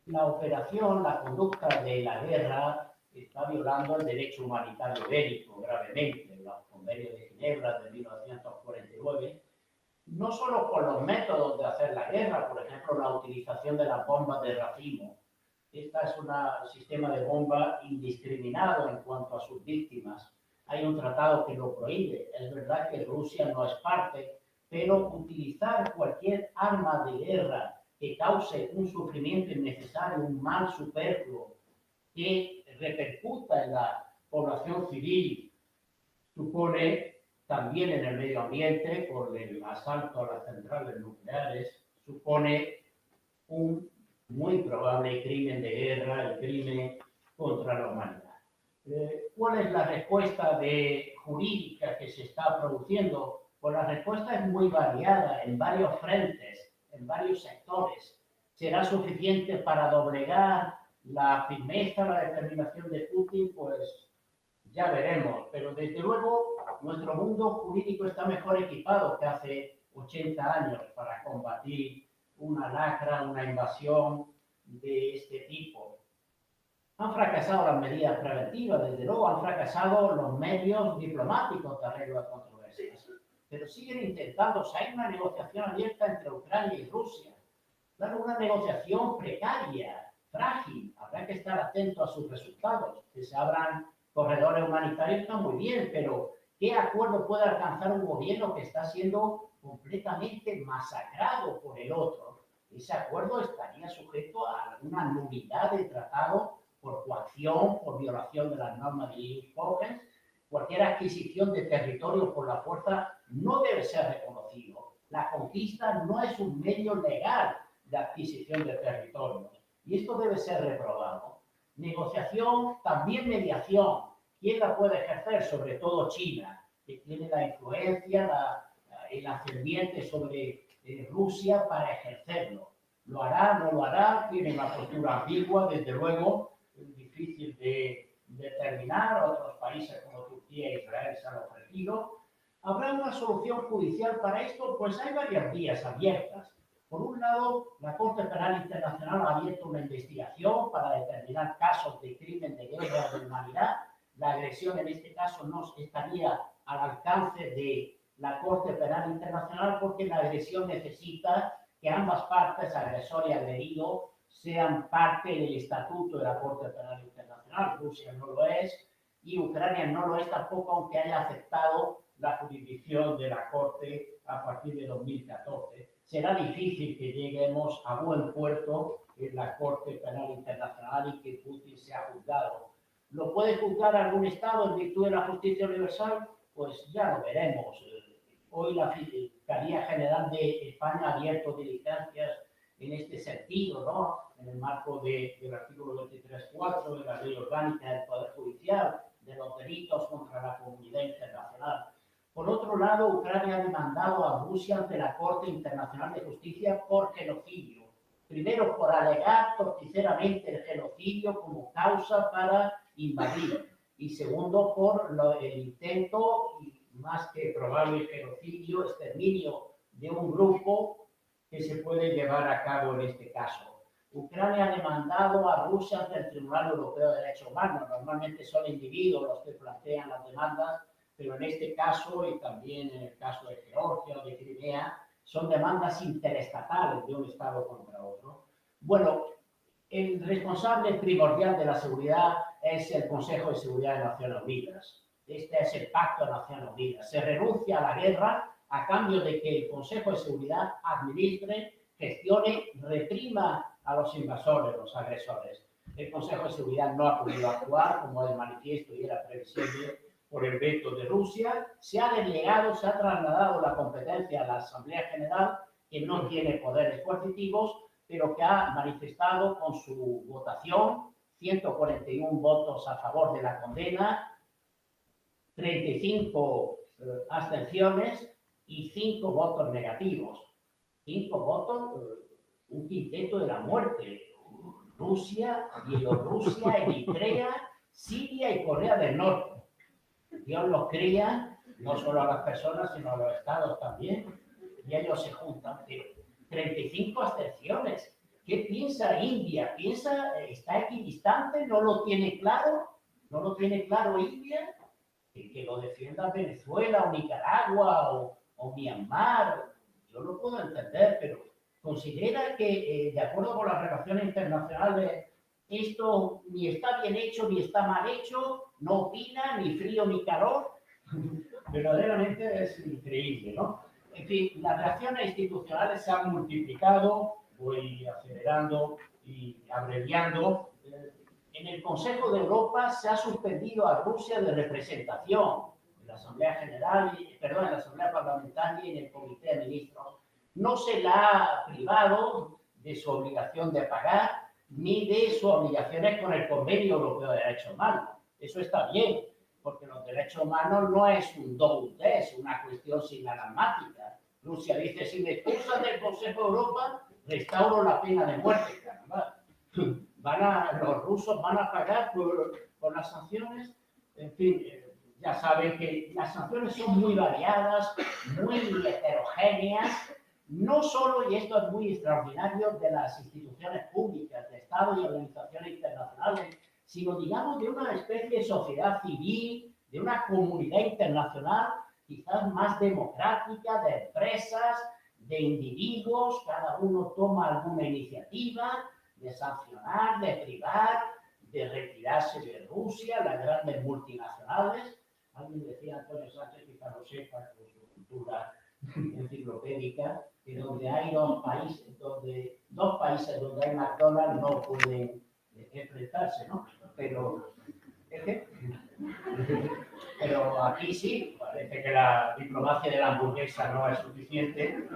la operación, la conducta de la guerra está violando el derecho humanitario bélico gravemente. Los convenios de Ginebra de 1949, no solo por los métodos de hacer la guerra, por ejemplo, la utilización de las bombas de racimo. Esta es un sistema de bomba indiscriminado en cuanto a sus víctimas. Hay un tratado que lo prohíbe. Es verdad que Rusia no es parte, pero utilizar cualquier arma de guerra que cause un sufrimiento innecesario, un mal superfluo, que repercuta en la población civil, supone también en el medio ambiente, por el asalto a las centrales nucleares, supone un muy probable crimen de guerra, el crimen contra la humanidad. ¿Cuál es la respuesta jurídica que se está produciendo? Pues la respuesta es muy variada en varios frentes, en varios sectores. ¿Será suficiente para doblegar la firmeza, la determinación de Putin? Pues ya veremos. Pero desde luego nuestro mundo jurídico está mejor equipado que hace 80 años para combatir una lacra, una invasión de este tipo. Han fracasado las medidas preventivas, desde luego han fracasado los medios diplomáticos de arreglo de controversias, pero siguen intentando. Hay una negociación abierta entre Ucrania y Rusia. Claro, una negociación precaria, frágil. Habrá que estar atento a sus resultados. Que se abran corredores humanitarios está muy bien, pero ¿qué acuerdo puede alcanzar un gobierno que está siendo completamente masacrado por el otro? Ese acuerdo estaría sujeto a una nulidad de tratado por coacción, por violación de las normas de EU-Spoken. Cualquier adquisición de territorio por la fuerza no debe ser reconocido. La conquista no es un medio legal de adquisición de territorios y esto debe ser reprobado. Negociación, también mediación. ¿Quién la puede ejercer? Sobre todo China, que tiene la influencia, el ascendiente sobre Rusia para ejercerlo. ¿Lo hará? ¿No lo hará? Tiene una postura ambigua, desde luego, es difícil de determinar. Otros países como Turquía e Israel se han ofrecido. ¿Habrá una solución judicial para esto? Pues hay varias vías abiertas. Por un lado, la Corte Penal Internacional ha abierto una investigación para determinar casos de crimen de guerra o de humanidad. La agresión en este caso no estaría al alcance de la Corte Penal Internacional porque la agresión necesita que ambas partes, agresor y agredido, sean parte del estatuto de la Corte Penal Internacional. Rusia no lo es y Ucrania no lo es tampoco, aunque haya aceptado la jurisdicción de la Corte a partir de 2014. Será difícil que lleguemos a buen puerto en la Corte Penal Internacional y que Putin sea juzgado. ¿Lo puede juzgar algún Estado en virtud de la justicia universal? Pues ya lo veremos. Hoy la Fiscalía General de España ha abierto diligencias en este sentido, ¿no? En el marco del artículo 23.4 de la Ley Orgánica del Poder Judicial, de los delitos contra la comunidad internacional. Por otro lado, Ucrania ha demandado a Rusia ante la Corte Internacional de Justicia por genocidio. Primero, por alegar torticeramente el genocidio como causa para invadir. Y segundo, por el intento, y más que probable genocidio, exterminio de un grupo que se puede llevar a cabo en este caso. Ucrania ha demandado a Rusia ante el Tribunal Europeo de Derechos Humanos. Normalmente son individuos los que plantean las demandas, pero en este caso, y también en el caso de Georgia o de Crimea, son demandas interestatales de un Estado contra otro. Bueno, el responsable primordial de la seguridad es el Consejo de Seguridad de Naciones Unidas. Este es el Pacto de Naciones Unidas. Se renuncia a la guerra a cambio de que el Consejo de Seguridad administre, gestione, reprima a los invasores, los agresores. El Consejo de Seguridad no ha podido actuar, como es manifiesto y era previsible, por el veto de Rusia. Se ha delegado, se ha trasladado la competencia a la Asamblea General, que no tiene poderes coercitivos, pero que ha manifestado con su votación 141 votos a favor de la condena, 35 abstenciones y 5 votos negativos. 5 votos, un quinteto de la muerte. Rusia, Bielorrusia, Eritrea, Siria y Corea del Norte. Dios los cría, no solo a las personas, sino a los estados también, y ellos se juntan. Pero 35 abstenciones. ¿Qué piensa India? ¿Está equidistante? ¿No lo tiene claro? ¿No lo tiene claro India? Que lo defienda Venezuela o Nicaragua o Myanmar. Yo lo puedo entender, pero considera que, de acuerdo con las relaciones internacionales, esto ni está bien hecho ni está mal hecho, no opina, ni frío ni calor. Verdaderamente es increíble, ¿no? En fin, las reacciones institucionales se han multiplicado, voy acelerando y abreviando. En el Consejo de Europa se ha suspendido a Rusia de representación en la Asamblea General, en la Asamblea Parlamentaria y en el Comité de Ministros. No se la ha privado de su obligación de pagar ni de sus obligaciones con el Convenio Europeo de Derechos Humanos. Eso está bien, porque los derechos humanos no es un do, es una cuestión sinagmática. Rusia dice, si me expulsan del Consejo de Europa, restauro la pena de muerte. Caramba. Los rusos van a pagar por las sanciones. En fin, ya saben que las sanciones son muy variadas, muy heterogéneas, no solo, y esto es muy extraordinario, de las instituciones públicas, de Estado y organizaciones internacionales, sino, digamos, de una especie de sociedad civil, de una comunidad internacional quizás más democrática, de empresas, de individuos, cada uno toma alguna iniciativa de sancionar, de privar, de retirarse de Rusia, las grandes multinacionales. Alguien decía, Antonio Sánchez, quizá lo sepa por su cultura enciclopédica, que donde hay dos países donde hay McDonald's no pueden enfrentarse, ¿no? Pero aquí sí, parece que la diplomacia de la hamburguesa no es suficiente.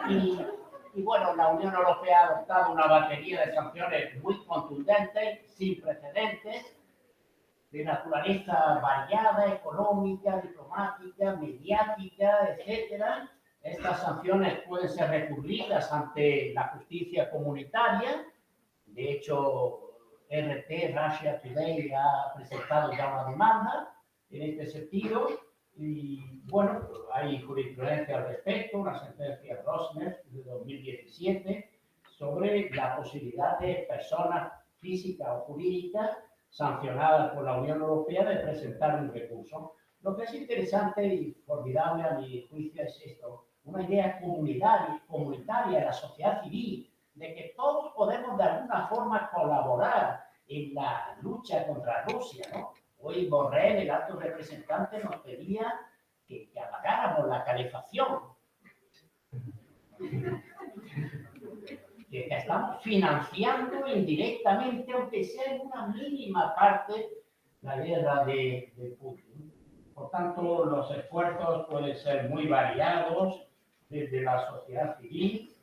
Y bueno, la Unión Europea ha adoptado una batería de sanciones muy contundentes, sin precedentes, de naturaleza variada, económica, diplomática, mediática, etcétera. Estas sanciones pueden ser recurridas ante la justicia comunitaria. De hecho, RT, Russia Today, ha presentado ya una demanda en este sentido. Y bueno, hay jurisprudencia al respecto, una sentencia Rosner de 2017 sobre la posibilidad de personas físicas o jurídicas sancionadas por la Unión Europea de presentar un recurso. Lo que es interesante y formidable a mi juicio es esto, una idea comunitaria de la sociedad civil, de que todos podemos de alguna forma colaborar en la lucha contra Rusia, ¿no? Hoy Borrell, el alto representante, nos pedía que apagáramos la calefacción. Que estamos financiando indirectamente, aunque sea en una mínima parte, la guerra de Putin. Por tanto, los esfuerzos pueden ser muy variados desde la sociedad civil.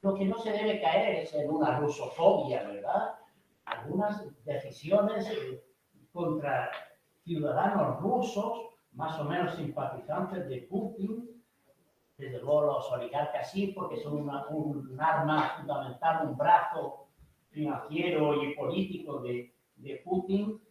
Lo que no se debe caer es en una rusofobia, ¿verdad? Algunas decisiones contra ciudadanos rusos, más o menos simpatizantes de Putin, desde luego los oligarcas sí, porque son un arma fundamental, un brazo financiero y político de Putin.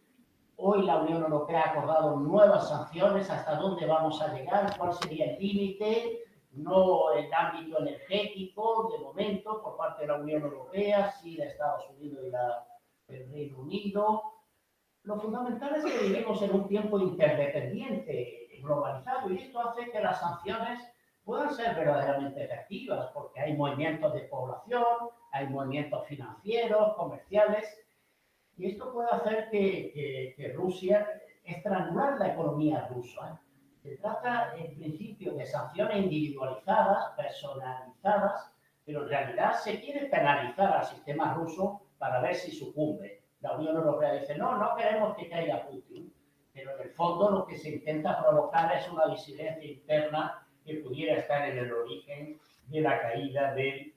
Hoy la Unión Europea ha acordado nuevas sanciones. ¿Hasta dónde vamos a llegar? ¿Cuál sería el límite? No el ámbito energético, de momento, por parte de la Unión Europea, sí de Estados Unidos y el Reino Unido. Lo fundamental es que vivimos en un tiempo interdependiente, globalizado, y esto hace que las sanciones puedan ser verdaderamente efectivas, porque hay movimientos de población, hay movimientos financieros, comerciales, y esto puede hacer que Rusia, estrangular la economía rusa. Se trata, en principio, de sanciones individualizadas, personalizadas, pero en realidad se quiere penalizar al sistema ruso para ver si sucumbe. La Unión Europea dice, no, no queremos que caiga Putin, pero en el fondo lo que se intenta provocar es una disidencia interna que pudiera estar en el origen de la caída del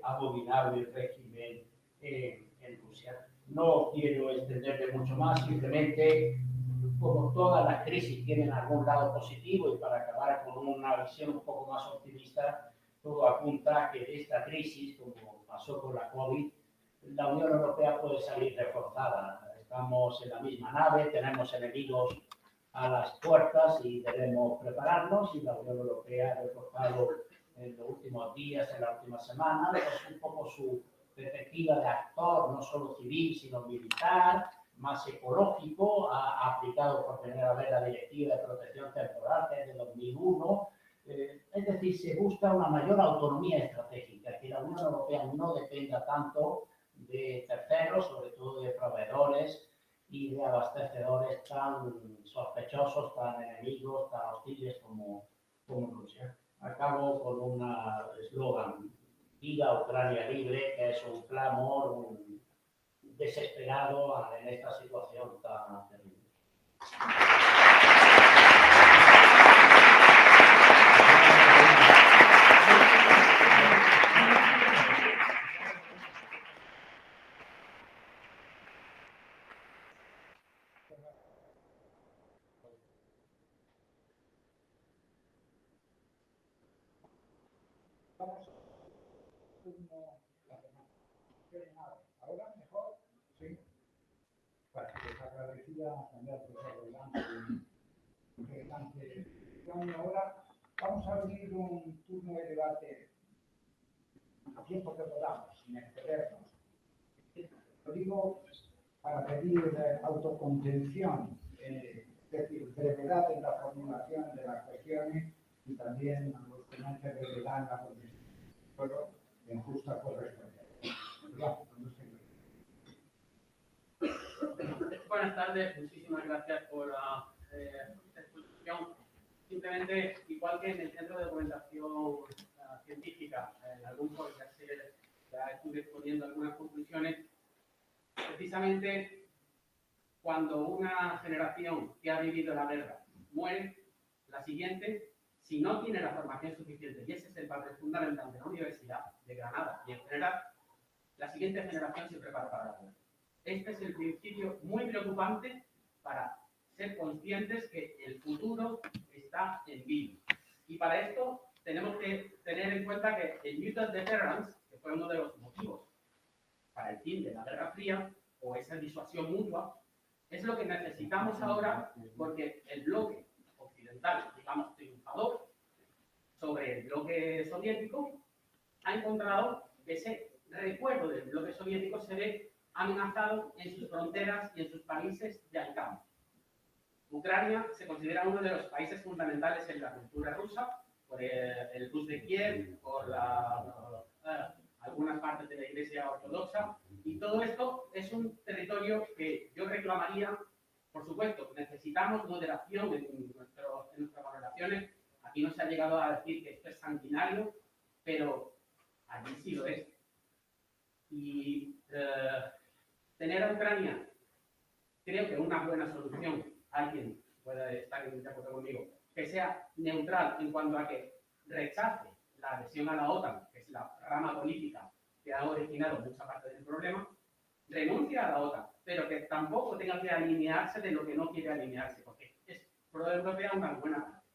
abominable régimen en Rusia. No quiero extenderme mucho más, simplemente, como todas las crisis tienen algún lado positivo, y para acabar con una visión un poco más optimista, todo apunta a que de esta crisis, como pasó con la COVID, la Unión Europea puede salir reforzada. Estamos en la misma nave, tenemos enemigos a las puertas y debemos prepararnos, y la Unión Europea ha reforzado en los últimos días, en la última semana, pues un poco su perspectiva de actor, no solo civil, sino militar, más ecológico. Ha aplicado por primera vez la Directiva de Protección Temporal, que es de 2001. Es decir, se busca una mayor autonomía estratégica, que la Unión Europea no dependa tanto de terceros, sobre todo de proveedores y de abastecedores tan sospechosos, tan enemigos, tan hostiles como Rusia. Acabo con un eslogan: Viva Ucrania libre, que es un clamor, un desesperado en esta situación tan terrible. Ahora mejor, sí. Para que les agradecía cambiar por adelante interesante. Ahora Vamos a abrir un turno de debate a tiempo que podamos, sin excedernos. Lo digo para pedir autocontención, es decir, brevedad en la formulación de las cuestiones y también a los que no se revelan la contestación en justa correspondencia. Buenas tardes, muchísimas gracias por la exposición. Simplemente, igual que en el Centro de Documentación Científica, en algún foro ya estuve exponiendo algunas conclusiones, precisamente cuando una generación que ha vivido la guerra muere, la siguiente, si no tiene la formación suficiente, y ese es el papel fundamental de la Universidad de Granada y en general, la siguiente generación se prepara para la guerra. Este es el principio muy preocupante para ser conscientes que el futuro está en vivo. Y para esto tenemos que tener en cuenta que el Mutual Deterrence, que fue uno de los motivos para el fin de la Guerra Fría, o esa disuasión mutua, es lo que necesitamos ahora porque el bloque occidental, digamos, triunfador sobre el bloque soviético, ha encontrado que ese recuerdo del bloque soviético se ve amenazado en sus fronteras y en sus países de alcance. Ucrania se considera uno de los países fundamentales en la cultura rusa, por el Rus de Kiev, por algunas partes de la Iglesia Ortodoxa, y todo esto es un territorio que yo reclamaría, por supuesto, necesitamos moderación en nuestras valoraciones. Aquí no se ha llegado a decir que esto es sanguinario, pero allí sí lo es. Y tener a Ucrania, creo que una buena solución, alguien puede estar de acuerdo conmigo, que sea neutral en cuanto a que rechace la adhesión a la OTAN, que es la rama política que ha originado mucha parte del problema, renuncie a la OTAN, pero que tampoco tenga que alinearse de lo que no quiere alinearse, porque es pro-europea una buena parte.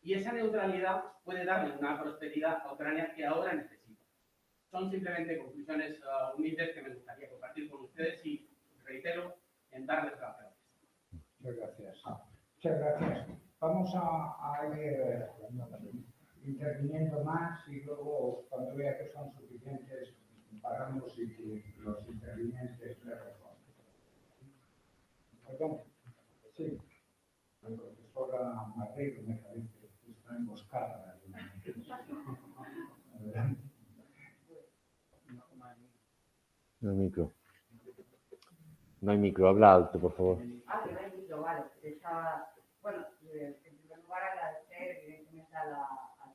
Y esa neutralidad puede darle una prosperidad a Ucrania que ahora necesita. Son simplemente conclusiones humildes que me gustaría compartir con ustedes y reitero en darles las gracias. Muchas gracias. Muchas gracias. Vamos a ir interviniendo más y luego, cuando vea que son suficientes, paramos y que los intervinientes le responden. Perdón. Sí. La profesora Marrero me parece que está emboscada. Adelante. No hay micro. No hay micro, habla alto, por favor. Ah, que no hay micro, vale. Bueno, en primer lugar agradecer evidentemente al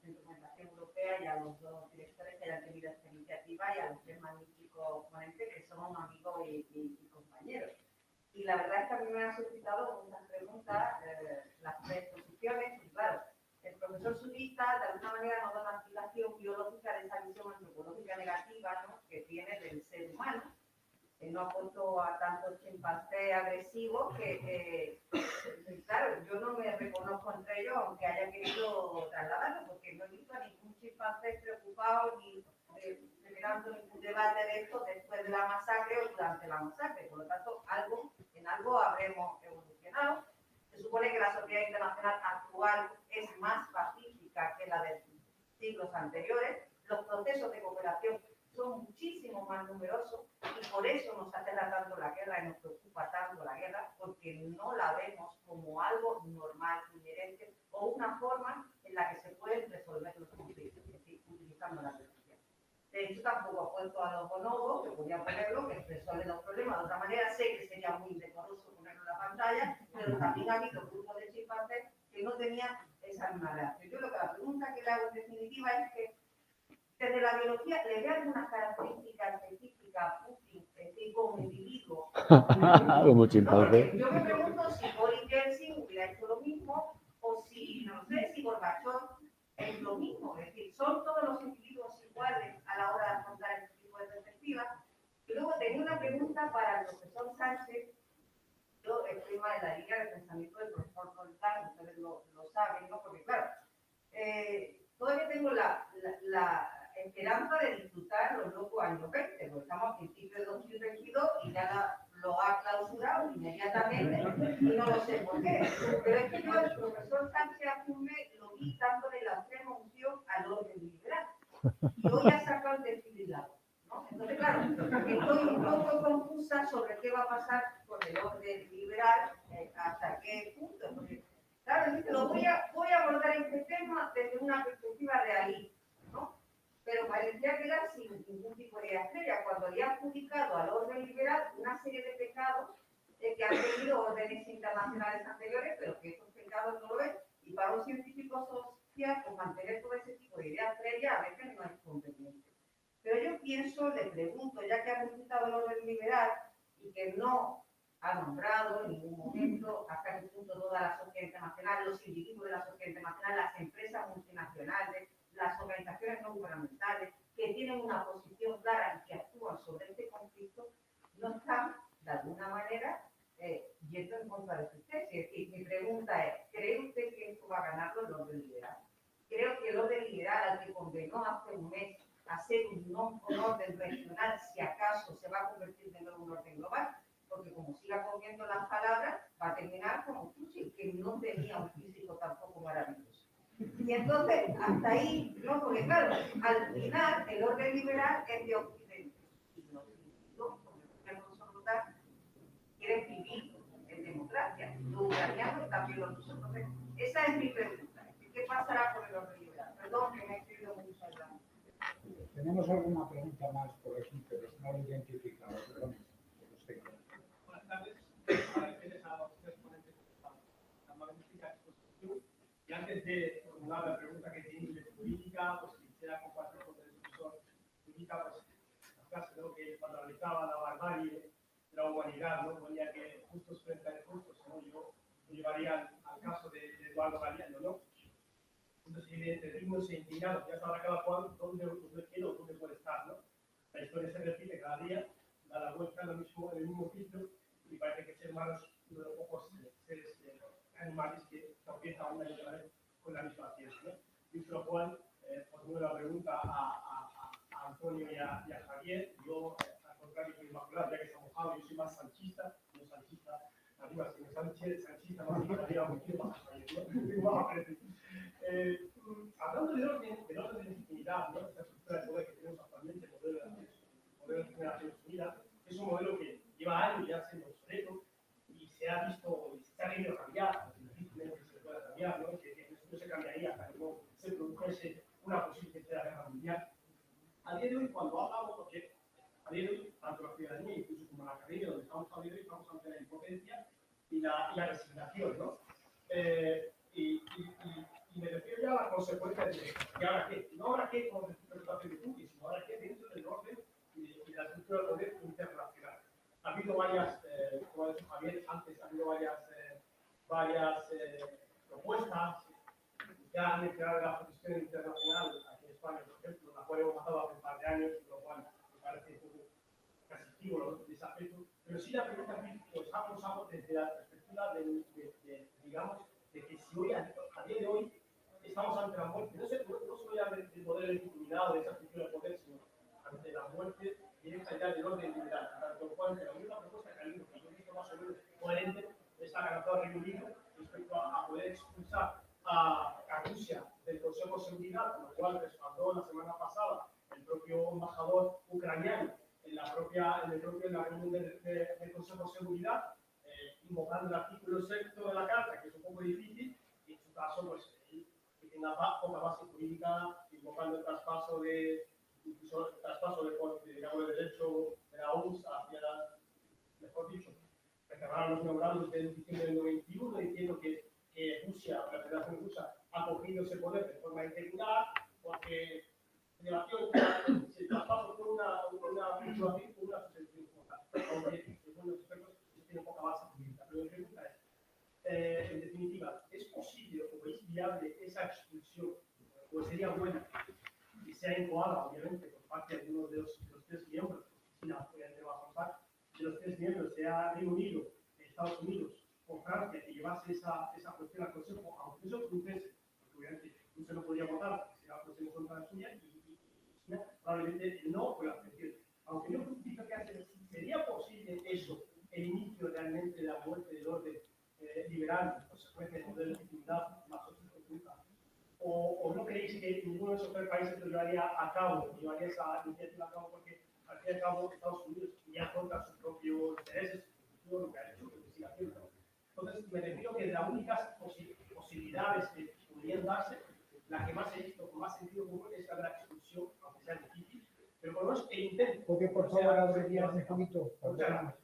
Centro de Documentación Europea y a los dos directores que hayan tenido esta iniciativa y a los tres magníficos ponentes que son amigos y compañeros. Y la verdad es que a mí me han suscitado muchas preguntas, las tres posiciones, y claro, el profesor Zurita de alguna manera nos da una explicación biológica de esa visión antropológica negativa, ¿no?, que tiene del ser humano. No ha puesto a tantos chimpancés agresivos que claro, yo no me reconozco entre ellos, aunque haya querido trasladarlo, porque no he visto a ningún chimpancé preocupado ni generando ningún debate de esto después de la masacre o durante la masacre. Por lo tanto, en algo habremos evolucionado. Se supone que la sociedad internacional actual es más pacífica que la de siglos anteriores. Los procesos de cooperación son muchísimo más numerosos y por eso nos aterra tanto la guerra y nos preocupa tanto la guerra, porque no la vemos como algo normal, inherente o una forma en la que se pueden resolver los conflictos, es decir, utilizando la violencia. De hecho, tampoco he puesto a los bonobos, que podría ponerlo, que resuelven los problemas de otra manera. Sé que sería muy indecoroso ponerlo en la pantalla, pero también ha habido grupos de chimpancés que no tenían esa misma reacción. Yo la pregunta que le hago en definitiva es que desde la biología le veo algunas características específicas a Putin, es decir, como individuo. Como chimpancé. Yo me pregunto si Boris Yeltsin hubiera hecho lo mismo, o si, no sé, si Gorbachev es lo mismo. Es decir, son todos los individuos iguales a la hora de afrontar este tipo de perspectivas. Y luego tenía una pregunta para el profesor Sánchez. Yo estoy más en la línea de pensamiento del profesor Roldán, ustedes lo saben, ¿no? Porque claro, todavía tengo la esperanza de disfrutar los locos años 20, porque estamos a principios de 2022 y ya lo ha clausurado inmediatamente y no lo sé por qué. Pero es que yo al profesor Sánchez Acume lo vi dándole la extrema sobre qué va a pasar con el orden liberal, hasta qué punto. Porque, claro, dice, voy a abordar este tema desde una perspectiva realista, ¿no? Pero parecía que era sin ningún tipo de idea seria, cuando había adjudicado al orden liberal una serie de pecados que han tenido órdenes internacionales anteriores, pero que esos pecados no lo ven. Y para un científico social, pues mantener todo ese tipo de ideas previas a veces no es conveniente. Pero yo pienso, le pregunto, ya que ha resultado el orden liberal y que no ha nombrado en ningún momento hasta qué punto toda la sociedad internacional, los individuos de la sociedad internacional, las empresas multinacionales, las organizaciones no gubernamentales, que tienen una posición clara y que actúan sobre este conflicto, no están, de alguna manera, yendo en contra de su tesis. Es decir, mi pregunta es, ¿cree usted que esto va a ganarlo el orden liberal? Creo que el orden liberal al que condenó hace un mes a ser un orden regional, si acaso se va a convertir de nuevo en un orden global, porque como siga comiendo las palabras, va a terminar como Churchill, que no tenía un físico tampoco maravilloso. Y entonces, hasta ahí, no, porque claro, al final el orden liberal es de Occidente. Y los individuos, como el profesor Rutar, quieren vivir en democracia. Los ucranianos también lo son. Entonces, esa es mi pregunta. ¿Qué pasará con el orden liberal? Perdón, que me he escrito mucho hablando. Tenemos alguna pregunta más por aquí, pero no lo he identificado. Perdón, que los tengo. Buenas tardes. Agradeceres a los tres ponentes por la magnífica exposición. Y antes de formular la pregunta que tiene de política, pues quisiera compartir con el profesor política, pues la frase, ¿no? Que cuando analizaba la barbarie de la humanidad, ¿no? Ponía que justos frente a injustos, ¿no? Yo lo llevaría al caso de Eduardo Galeano, ¿no? Entonces, entre dignos e indignados, ya sabrá cada cual dónde quiere o dónde puede estar, ¿no? La historia se repite cada día, da la vuelta en el mismo sitio, y parece que ser humanos uno de los pocos seres animales que tropiezan una y otra vez con la misma ciencia, ¿no? Dicho lo cual, formulo la pregunta a Antonio y a Javier. Yo, al contrario que Inmaculado, ya que estamos mojado, yo soy más sanchista, no sanchista arriba, sino sanchista más arriba, porque quiero más Javier, ¿no? Hablando del orden de legitimidad, ¿no? Esta estructura de poder que tenemos actualmente, el modelo de Naciones Unidas, es un modelo que lleva años ya siendo obsoleto y se ha visto, se ha querido cambiar, difícilmente se puede cambiar, ¿no? Que no se cambiaría para que no se produjese una posible tercera guerra mundial. A día de hoy, cuando hablamos, porque a día de hoy, tanto la ciudadanía, incluso como la academia, donde estamos a día de hoy, estamos ante la impotencia y la resignación, ¿no? Y me refiero ya a la consecuencia de ¿y ahora qué? No ahora qué con respecto a la sino ahora qué dentro del orden y de la estructura del poder internacional. Ha habido varias, como ha dicho Javier antes, ha habido varias propuestas ya han mencionado la posición internacional aquí en España, por ejemplo, la cual hemos pasado hace un par de años, lo cual me parece un poco casi frívolo de ese aspecto. Pero sí la pregunta aquí, pues hablamos desde la perspectiva digamos, de que si hoy, a día de hoy, estamos ante la muerte, no solo ya del poder de legitimidad o de esa estructura de poder, sino ante la muerte directa ya del orden liberal. Tanto cual, la única propuesta que ha habido, que yo he visto más o menos coherente, es la que ha lanzado Reino Unido respecto a poder expulsar a Rusia del Consejo de Seguridad, con lo cual respaldó la semana pasada el propio embajador ucraniano en la reunión del Consejo de Seguridad, invocando el artículo 6 de la Carta, que es un poco difícil, y en su caso, pues, que tenga poca base jurídica, invocando el traspaso de derecho de la URSS hacia mejor dicho, reclamaron los memorandos del diciembre del 91, diciendo que Rusia, la Federación Rusa, ha cogido ese poder de forma irregular, porque se traspasó por una vinculación con una sucesión como aunque según los expertos tiene poca base jurídica. Pero mi pregunta es, en definitiva, ¿es posible o es viable esa expulsión? ¿O sería buena que sea incoada, obviamente, por parte de algunos de los tres miembros? China, obviamente, va a contar, de los tres miembros, sea Reino Unido, Estados Unidos o Francia, que llevase esa cuestión al Consejo, aunque eso produjese, porque obviamente Rusia no podría votar, porque será cuestión en contra de la suya, y China probablemente no por la abstención. Aunque no fructificase, ¿sería posible eso, el inicio realmente de la muerte del orden liberal, en consecuencia del modelo de legitimidad más socioeconómica? ¿O no creéis que ninguno de esos tres países lo llevaría a cabo, llevaría esa iniciativa a cabo? Porque al fin y al cabo Estados Unidos ya contra sus propios intereses, todo lo que ha hecho, que sigue haciendo. Entonces, me refiero que de las únicas posibilidades que podrían darse, la que más he visto con más sentido común es la de la exclusión, aunque sea difícil, pero por lo menos el intento. Porque por favor abreviar un poquito. Muchas Gracias.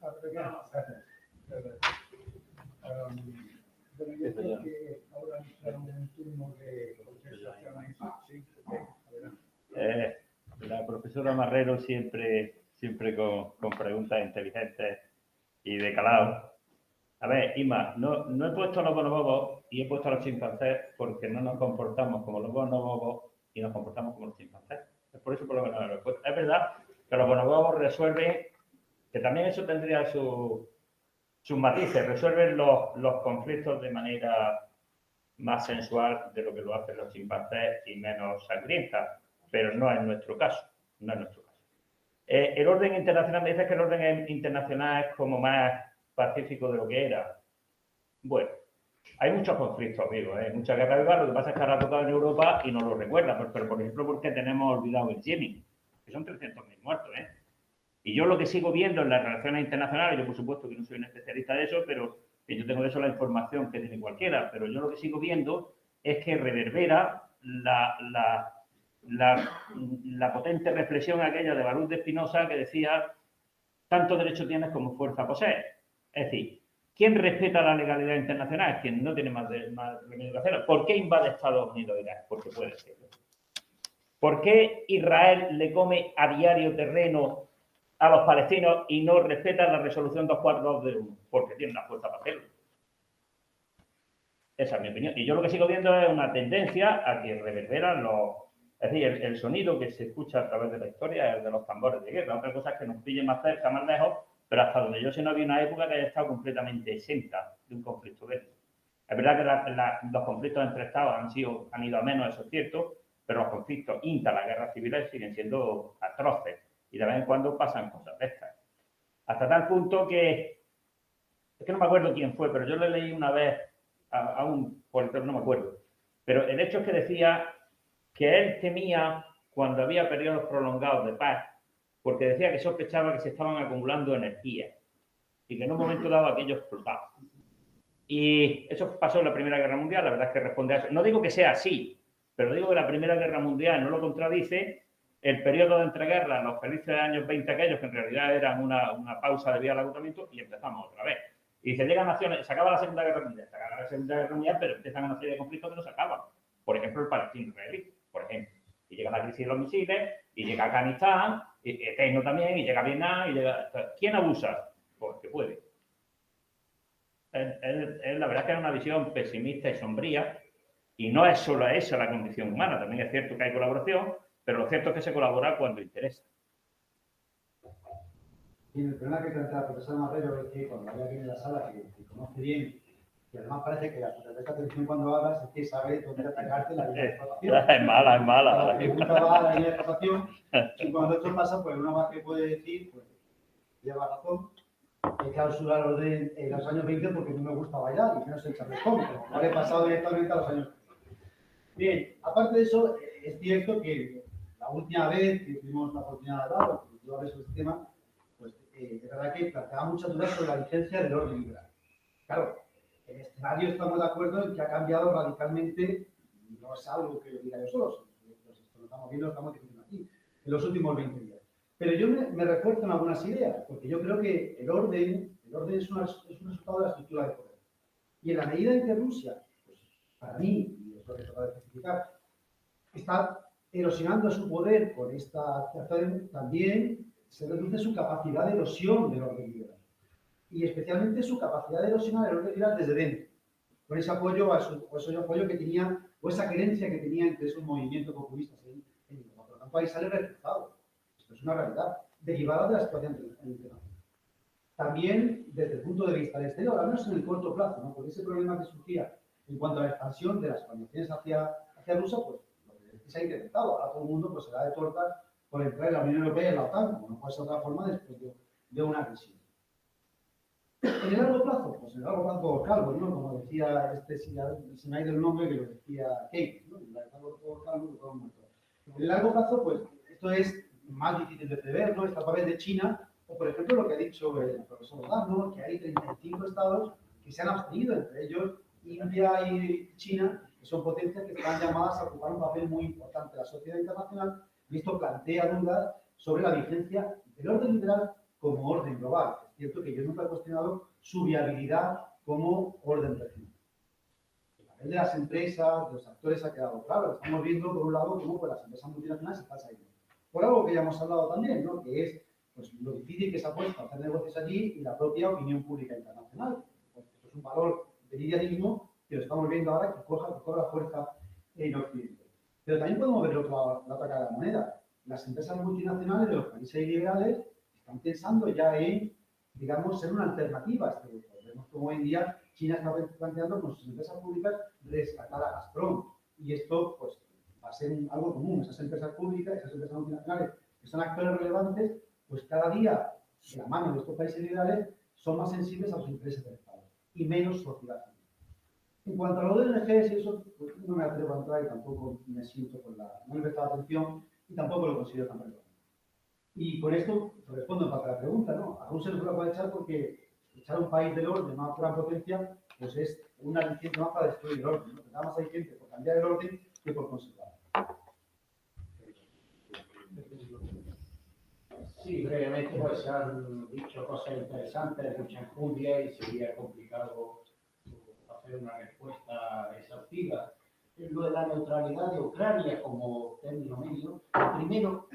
Bueno, yo creo que ahora será un turno de contestaciones. Sí, adelante. La profesora Marrero siempre con preguntas inteligentes y de calado. A ver, Ima, no he puesto a los bonobobos y he puesto a los chimpancés porque no nos comportamos como los bonobobos y nos comportamos como los chimpancés. Es por eso por lo que no lo he puesto. Es verdad que los bonobobos resuelven, que también eso tendría sus matices, resuelven los conflictos de manera más sensual de lo que lo hacen los chimpancés y menos sangrienta, pero no es nuestro caso. No es nuestro caso. El orden internacional, me dices que el orden internacional es como más pacífico de lo que era. Bueno, hay muchos conflictos vivos, mucha guerra viva, lo que pasa es que ahora ha tocado en Europa y no lo recuerda, pero por ejemplo porque tenemos olvidado el Yemen, que son 300.000 muertos, Y yo lo que sigo viendo en las relaciones internacionales, yo por supuesto que no soy un especialista de eso, pero yo tengo de eso la información que tiene cualquiera, pero yo lo que sigo viendo es que reverbera la potente reflexión aquella de Baruch de Spinoza que decía tanto derecho tienes como fuerza posees. Es decir, ¿quién respeta la legalidad internacional? Quien no tiene más remedio que hacerlo. ¿Por qué invade Estados Unidos Irak? Porque puede serlo. ¿Por qué Israel le come a diario terreno a los palestinos y no respeta la resolución 242 de ONU? Porque tiene la fuerza para hacerlo. Esa es mi opinión. Y yo lo que sigo viendo es una tendencia a que reverberan los... Es decir, el sonido que se escucha a través de la historia es el de los tambores de guerra. Otra cosa es que nos pille más cerca, más lejos, pero hasta donde yo sé no había una época que haya estado completamente exenta de un conflicto bélico. Es verdad que los conflictos entre estados han ido a menos, eso es cierto, pero los conflictos intra las guerras civiles siguen siendo atroces y de vez en cuando pasan cosas de estas. Hasta tal punto que, es que no me acuerdo quién fue, pero yo le leí una vez a un político, no me acuerdo, pero el hecho es que decía que él temía cuando había periodos prolongados de paz, porque decía que sospechaba que se estaban acumulando energías y que en un momento dado aquello explotaba. Y eso pasó en la Primera Guerra Mundial, la verdad es que responde a eso. No digo que sea así, pero digo que la Primera Guerra Mundial no lo contradice. El periodo de entreguerras, los felices años 20 aquellos, que en realidad eran una pausa debido al agotamiento, y empezamos otra vez. Y dice, llegan naciones, se acaba la Segunda Guerra Mundial, pero empiezan una serie de conflictos que no se acaban. Por ejemplo, el palestino-israelí, por ejemplo. Y llega la crisis de los misiles, y llega Afganistán, y Eterno también, y llega Vietnam, y llega... ¿Quién abusa? Pues que puede. La verdad que es una visión pesimista y sombría, y no es solo esa la condición humana, también es cierto que hay colaboración, pero lo cierto es que se colabora cuando interesa. Y el problema que plantea la profesora Marrero es que cuando habla aquí en la sala, que conoce bien, y además parece que la presta atención cuando hablas, es que sabe dónde atacarte la línea de explotación. Es mala. La pregunta va a la línea de explotación, y cuando esto pasa, pues una más que puede decir, pues lleva razón, he clausurado el orden en los años 20 porque no me gusta bailar y menos el charleston, pero no le he pasado directamente a los años 20. Bien, aparte de eso, es cierto que la última vez que tuvimos la oportunidad de hablar, porque yo hablé sobre este tema, pues es verdad que planteaba muchas dudas sobre la vigencia del orden liberal. Claro, el escenario estamos de acuerdo en que ha cambiado radicalmente, no es algo que lo diga yo solo, lo estamos viendo, lo estamos diciendo aquí, en los últimos 20 días. Pero yo me refuerzo en algunas ideas, porque yo creo que el orden es un resultado de la estructura de poder. Y en la medida en que Rusia, pues, para mí, y es lo que toca de especificar, está erosionando su poder con esta acción, también se reduce su capacidad de erosión del orden liberal. Y especialmente su capacidad de erosionar el orden liberal desde dentro, con ese apoyo, ese apoyo que tenía, o esa creencia que tenía entre esos movimientos populistas en Europa. Por lo tanto, ahí sale reforzado. Esto es una realidad derivada de la situación internacional. También desde el punto de vista del exterior, al menos en el corto plazo, ¿no? Porque ese problema que surgía en cuanto a la expansión de las expansiones hacia Rusia, pues se ha incrementado. Ahora todo el mundo pues, se da de tortas por entrar en la Unión Europea y en la OTAN, como no puede ser de otra forma después de una agresión. En el largo plazo, pues en el largo plazo calvo, ¿no? Como decía se me ha ido el nombre que lo decía Keynes, ¿no? En el largo plazo, pues esto es más difícil de prever, ¿no? Esta papel de China, o por ejemplo lo que ha dicho el profesor Odano, que hay 35 estados que se han abstenido, entre ellos India y China, que son potencias que están llamadas a ocupar un papel muy importante en la sociedad internacional, y esto plantea dudas sobre la vigencia del orden liberal como orden global. Es cierto que yo nunca he cuestionado su viabilidad como orden regional. El papel de las empresas, de los actores ha quedado claro. Estamos viendo, por un lado, cómo pues, las empresas multinacionales se están saliendo. Por algo que ya hemos hablado también, ¿no? Que es pues, lo difícil que se ha puesto a hacer negocios allí y la propia opinión pública internacional. Pues, esto es un valor del idealismo que lo estamos viendo ahora que cobra fuerza en Occidente. Pero también podemos ver la otra cara de la moneda. Las empresas multinacionales de los países liberales están pensando ya en, digamos, ser una alternativa a este grupo. Vemos como hoy en día China está planteando con sus empresas públicas rescatar a Gazprom. Y esto, pues, va a ser algo común. Esas empresas públicas, esas empresas multinacionales que son actores relevantes, pues cada día, de la mano de estos países liberales, son más sensibles a los intereses del Estado y menos sociedad civil. En cuanto a lo de ONGs, y eso pues, no me atrevo a entrar y tampoco me siento con la... no me he prestado atención y tampoco lo considero tan relevante. Y con esto respondo en parte a la pregunta, ¿no? A Rusia no se lo puede echar porque echar un país del orden, una gran potencia, pues es una aliciente más para destruir el orden, ¿no? Nada más hay gente por cambiar el orden que por conservarlo. Sí, brevemente, pues se han dicho cosas interesantes, mucha enjundia y sería complicado hacer una respuesta exhaustiva. Lo de la neutralidad de Ucrania como término medio, primero,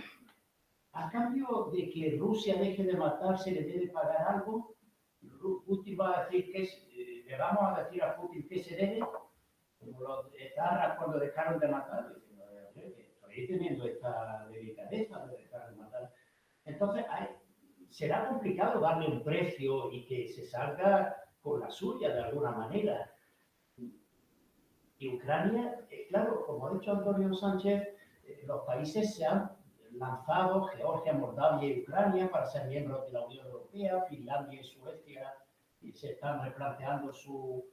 a cambio de que Rusia deje de matar, se le debe pagar algo. Putin va a decir que le vamos a decir a Putin que se debe, como los etarras cuando dejaron de matar. Estoy teniendo esta delicadeza de dejar de matar. Entonces, será complicado darle un precio y que se salga con la suya de alguna manera. Y Ucrania, claro, como ha dicho Antonio Sánchez, los países se han lanzado, Georgia, Moldavia y Ucrania, para ser miembros de la Unión Europea, Finlandia y Suecia, y se están replanteando su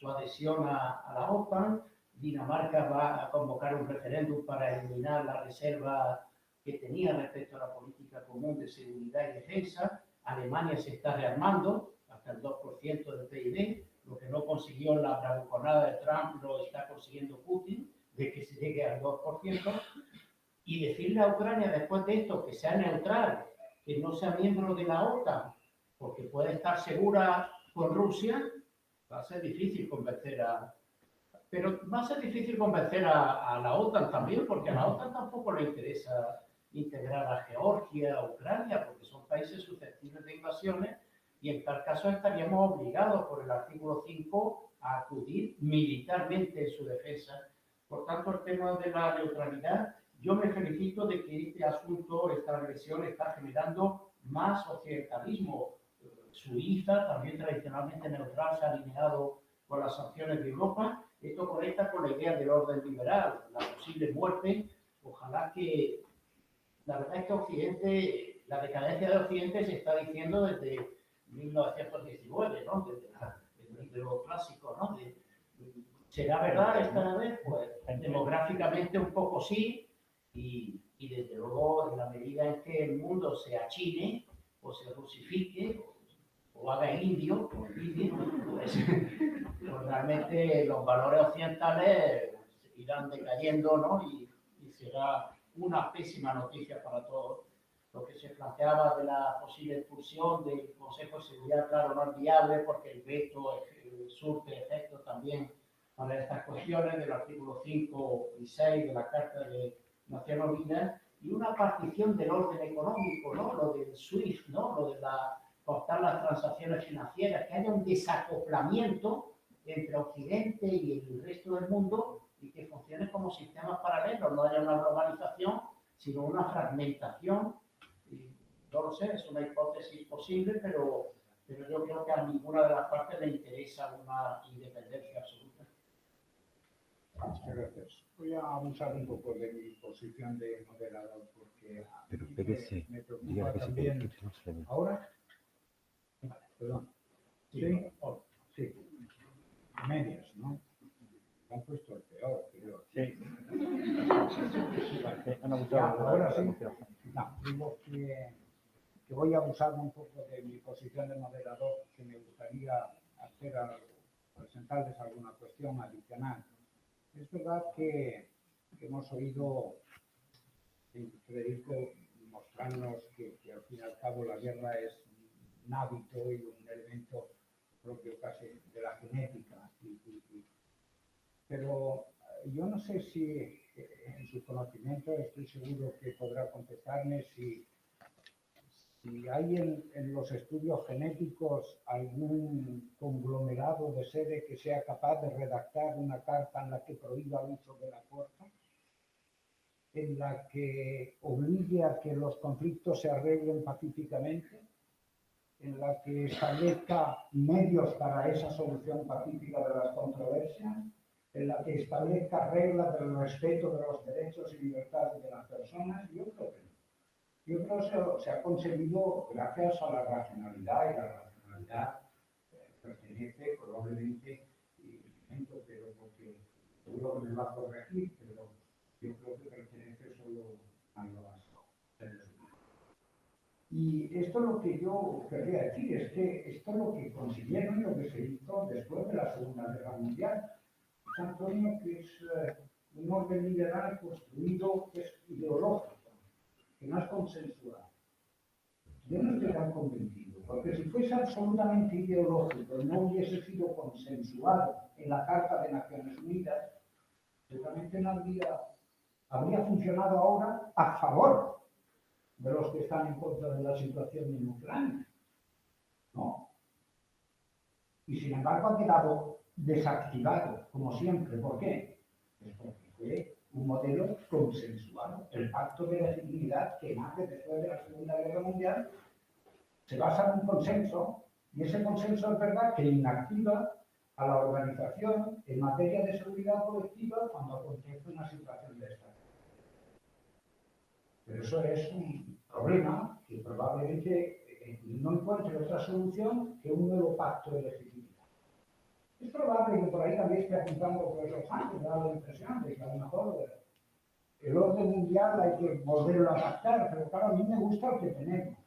adhesión a la OTAN. Dinamarca va a convocar un referéndum para eliminar la reserva que tenía respecto a la política común de seguridad y defensa. Alemania se está rearmando hasta el 2% del PIB. Lo que no consiguió la bravuconada de Trump lo está consiguiendo Putin, de que se llegue al 2%. Y decirle a Ucrania después de esto que sea neutral, que no sea miembro de la OTAN, porque puede estar segura con Rusia, va a ser difícil convencer a... Pero va a ser difícil convencer a la OTAN también, porque a la OTAN tampoco le interesa integrar a Georgia, a Ucrania, porque son países susceptibles de invasiones, y en tal caso estaríamos obligados por el artículo 5 a acudir militarmente en su defensa. Por tanto, el tema de la neutralidad, yo me felicito de que este asunto, esta agresión, está generando más occidentalismo. Suiza, también tradicionalmente neutral, se ha alineado con las sanciones de Europa. Esto conecta con la idea del orden liberal, la posible muerte. Ojalá que... La verdad es que Occidente, la decadencia de Occidente se está diciendo desde 1919, ¿no? Desde el libro clásico, ¿no? ¿Será verdad esta vez? Pues demográficamente un poco sí, y desde luego en la medida en que el mundo se achine o se rusifique o haga indio, pues realmente los valores occidentales irán decayendo, ¿no? Y será una pésima noticia para todos. Lo que se planteaba de la posible expulsión del Consejo de Seguridad, claro, no es viable porque el veto surte efecto también para estas cuestiones del artículo 5 y 6 de la Carta de Naciones Unidas, y una partición del orden económico, ¿no? Lo del SWIFT, ¿no? Lo de cortar las transacciones financieras, que haya un desacoplamiento entre Occidente y el resto del mundo y que funcione como sistemas paralelos, no haya una globalización, sino una fragmentación. No lo sé, es una hipótesis posible, pero yo creo que a ninguna de las partes le interesa una independencia absoluta. Muchas gracias. Voy a abusar un poco de mi posición de moderador porque Pero pégese, me diga preocupa que se también. quede, que no se ve. ¿Ahora? Vale, perdón. ¿Sí? Sí. Medias, ¿no? Han puesto el peor, creo. Sí. Vale. Han Ya, abusado. ahora sí. No, digo que voy a abusar un poco de mi posición de moderador, que me gustaría presentarles alguna cuestión adicional. Es verdad que hemos oído Federico mostrarnos que al fin y al cabo la guerra es un hábito y un elemento propio casi de la genética. Pero yo no sé si en su conocimiento, estoy seguro que podrá contestarme si hay en los estudios genéticos algún conglomerado de seres que sea capaz de redactar una carta en la que prohíba el uso de la fuerza, en la que obligue a que los conflictos se arreglen pacíficamente, en la que establezca medios para esa solución pacífica de las controversias, en la que establezca reglas del respeto de los derechos y libertades de las personas. Yo creo que no. Yo creo que se ha conseguido gracias a la racionalidad, y la racionalidad pertenece probablemente, pero porque seguro que me va a corregir, pero yo creo que pertenece solo a los seres humanos. Y esto es lo que yo querría decir, es que esto es lo que consiguieron y lo que se hizo después de la Segunda Guerra Mundial. Antonio, que es un orden liberal construido, que es ideológico, que no es consensuado. Yo no estoy tan convencido, porque si fuese absolutamente ideológico y no hubiese sido consensuado en la Carta de Naciones Unidas, seguramente no habría funcionado ahora a favor de los que están en contra de la situación en Ucrania. ¿No? Y sin embargo ha quedado desactivado, como siempre. ¿Por qué? Pues porque fue un modelo consensuado. El pacto de legitimidad que nace después de la Segunda Guerra Mundial se basa en un consenso, y ese consenso es verdad que inactiva a la organización en materia de seguridad colectiva cuando acontece una situación de esta. Pero eso es un problema que probablemente no encuentre otra solución que un nuevo pacto de legitimidad. Es probable que por ahí también esté apuntando por esos años, me da la impresión de que a lo mejor el orden mundial hay que volverlo a pactar, pero claro, a mí me gusta el que tenemos.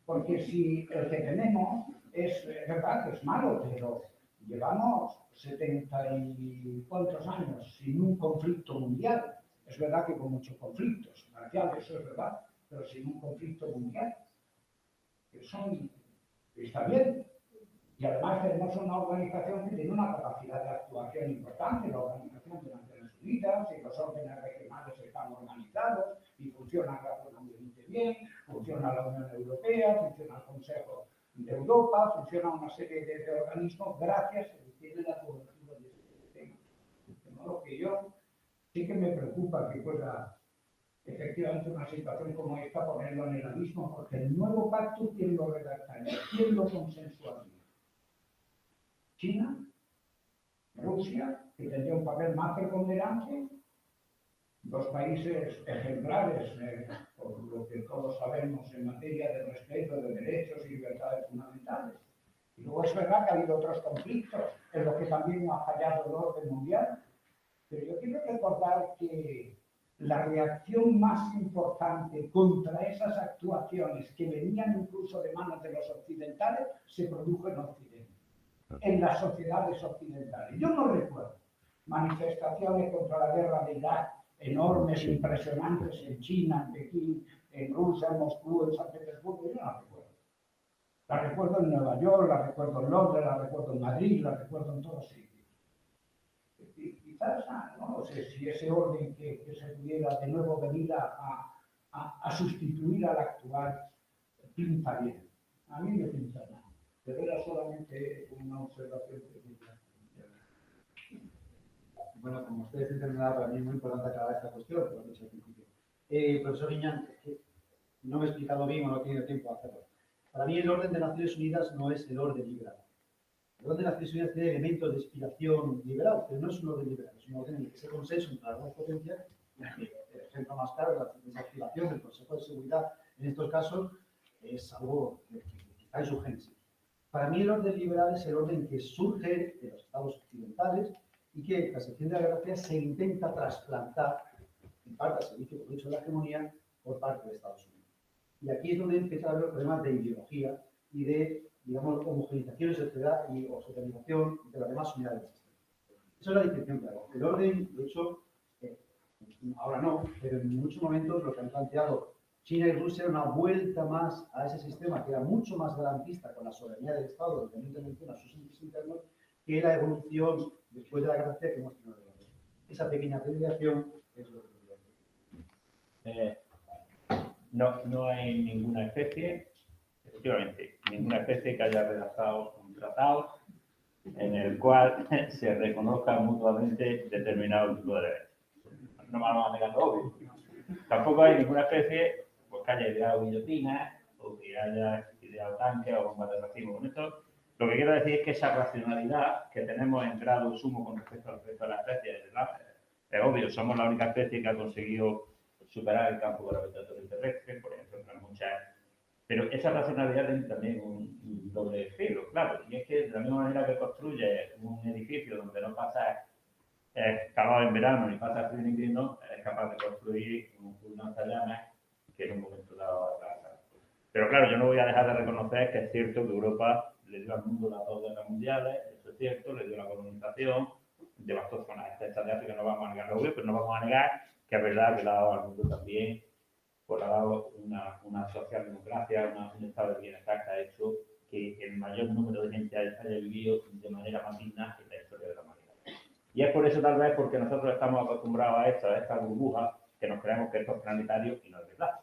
Porque si el que tenemos es verdad que es malo, pero llevamos 70 y cuantos años sin un conflicto mundial. Es verdad que con muchos conflictos marciales, eso es verdad, pero sin un conflicto mundial. Eso está bien. Y además tenemos una organización que tiene una capacidad de actuación importante, la Organización de Naciones Unidas, y los órdenes regionales están organizados y funcionan razonablemente bien, funciona la Unión Europea, funciona el Consejo de Europa, funciona una serie de organismos gracias a que tiene la cobertura de este tema. De modo que yo sí que me preocupa que pueda efectivamente una situación como esta ponerlo en el abismo, porque el nuevo pacto, ¿quién lo redactaría? ¿Quién lo consensuaría? China, Rusia, que tendría un papel más preponderante, dos países ejemplares, por lo que todos sabemos en materia de respeto de derechos y libertades fundamentales. Y luego es verdad que ha habido otros conflictos en los que también ha fallado el orden mundial, pero yo quiero recordar que la reacción más importante contra esas actuaciones que venían incluso de manos de los occidentales se produjo en Occidente, en las sociedades occidentales. Yo no recuerdo manifestaciones contra la guerra de Irak enormes, impresionantes en China, en Pekín, en Rusia, en Moscú, en San Petersburgo. Yo no las recuerdo. Las recuerdo en Nueva York, las recuerdo en Londres, las recuerdo en Madrid, las recuerdo en todos sitios. Y quizás, no sé si ese orden que se pudiera de nuevo venir a sustituir al actual pinta bien. A mí me pinta nada. Pero era solamente una observación pequeña. Bueno, como ustedes entenderán, para mí es muy importante aclarar esta cuestión, por lo que he dicho al principio. Profesor Iñán, no me he explicado bien o no he tenido tiempo de hacerlo. Para mí el orden de Naciones Unidas no es el orden liberal. El orden de Naciones Unidas tiene elementos de inspiración liberal, pero no es un orden liberal, es un orden en el que ese consenso entre algunas potencias, el ejemplo más claro es la desactivación del Consejo de Seguridad, en estos casos, es algo que está en su génesis. Para mí el orden liberal es el orden que surge de los estados occidentales y que, tras el fin de la Guerra Fría, se intenta trasplantar en parte al servicio, por hecho, de la hegemonía por parte de Estados Unidos. Y aquí es donde empieza a haber problemas de ideología y de, digamos, homogeneización de sociedad y o socialización de las demás unidades del sistema. Esa es la distinción que hago. El orden, de hecho, ahora no, pero en muchos momentos lo que han planteado China y Rusia era una vuelta más a ese sistema que era mucho más garantista con la soberanía del Estado, donde no intervención a sus intereses internos, que la evolución después de la Guerra Fría que hemos tenido. Esa pequeña desviación es lo que no hay ninguna especie, efectivamente, ninguna especie que haya redactado un tratado en el cual se reconozca mutuamente determinado tipo de derechos. No vamos a negar lo obvio. Tampoco hay ninguna especie pues, que haya ideado guillotinas o que haya ideado tanques o bombas de racimo. Con esto, lo que quiero decir es que esa racionalidad que tenemos en grado sumo con respecto al resto de las especies es obvio, somos la única especie que ha conseguido superar el campo gravitatorio terrestre, por ejemplo, en muchas. Pero esa racionalidad tiene también un doble filo, claro, y es que de la misma manera que construye un edificio donde no pasa calor en verano ni pasa frío en invierno, es capaz de construir un lanzallamas que en un momento dado atrasa. Pero claro, yo no voy a dejar de reconocer que es cierto que Europa le dio al mundo las dos guerras mundiales, eso es cierto, le dio la colonización, devastó zonas extensas de África, no vamos a negar lo obvio, pero no vamos a negar que es verdad que le ha dado al mundo también, pues ha dado una socialdemocracia, un estado de bienestar que ha hecho que el mayor número de gente haya vivido de manera más digna en la historia de la humanidad. Y es por eso tal vez porque nosotros estamos acostumbrados a esto, a esta burbuja, que nos creemos que esto es planetario y no es verdad.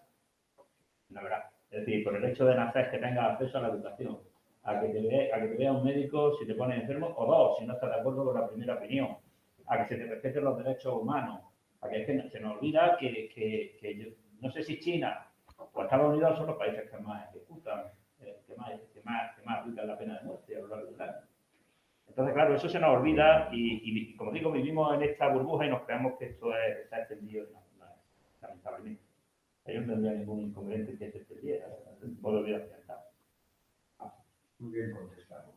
No es verdad. Es decir, por el hecho de nacer que tengas acceso a la educación, a que te vea un médico si te pones enfermo, o dos, si no estás de acuerdo con la primera opinión, a que se te respeten los derechos humanos, a que se nos olvida que yo, no sé si China o Estados Unidos son los países que más ejecutan, que más aplican la pena de muerte a lo largo del año. Entonces, claro, eso se nos olvida y como digo, vivimos en esta burbuja y nos creemos que esto está extendido lamentablemente. Yo no tendría ningún inconveniente que se extendiera el modo de vida occidental. Muy bien contestado.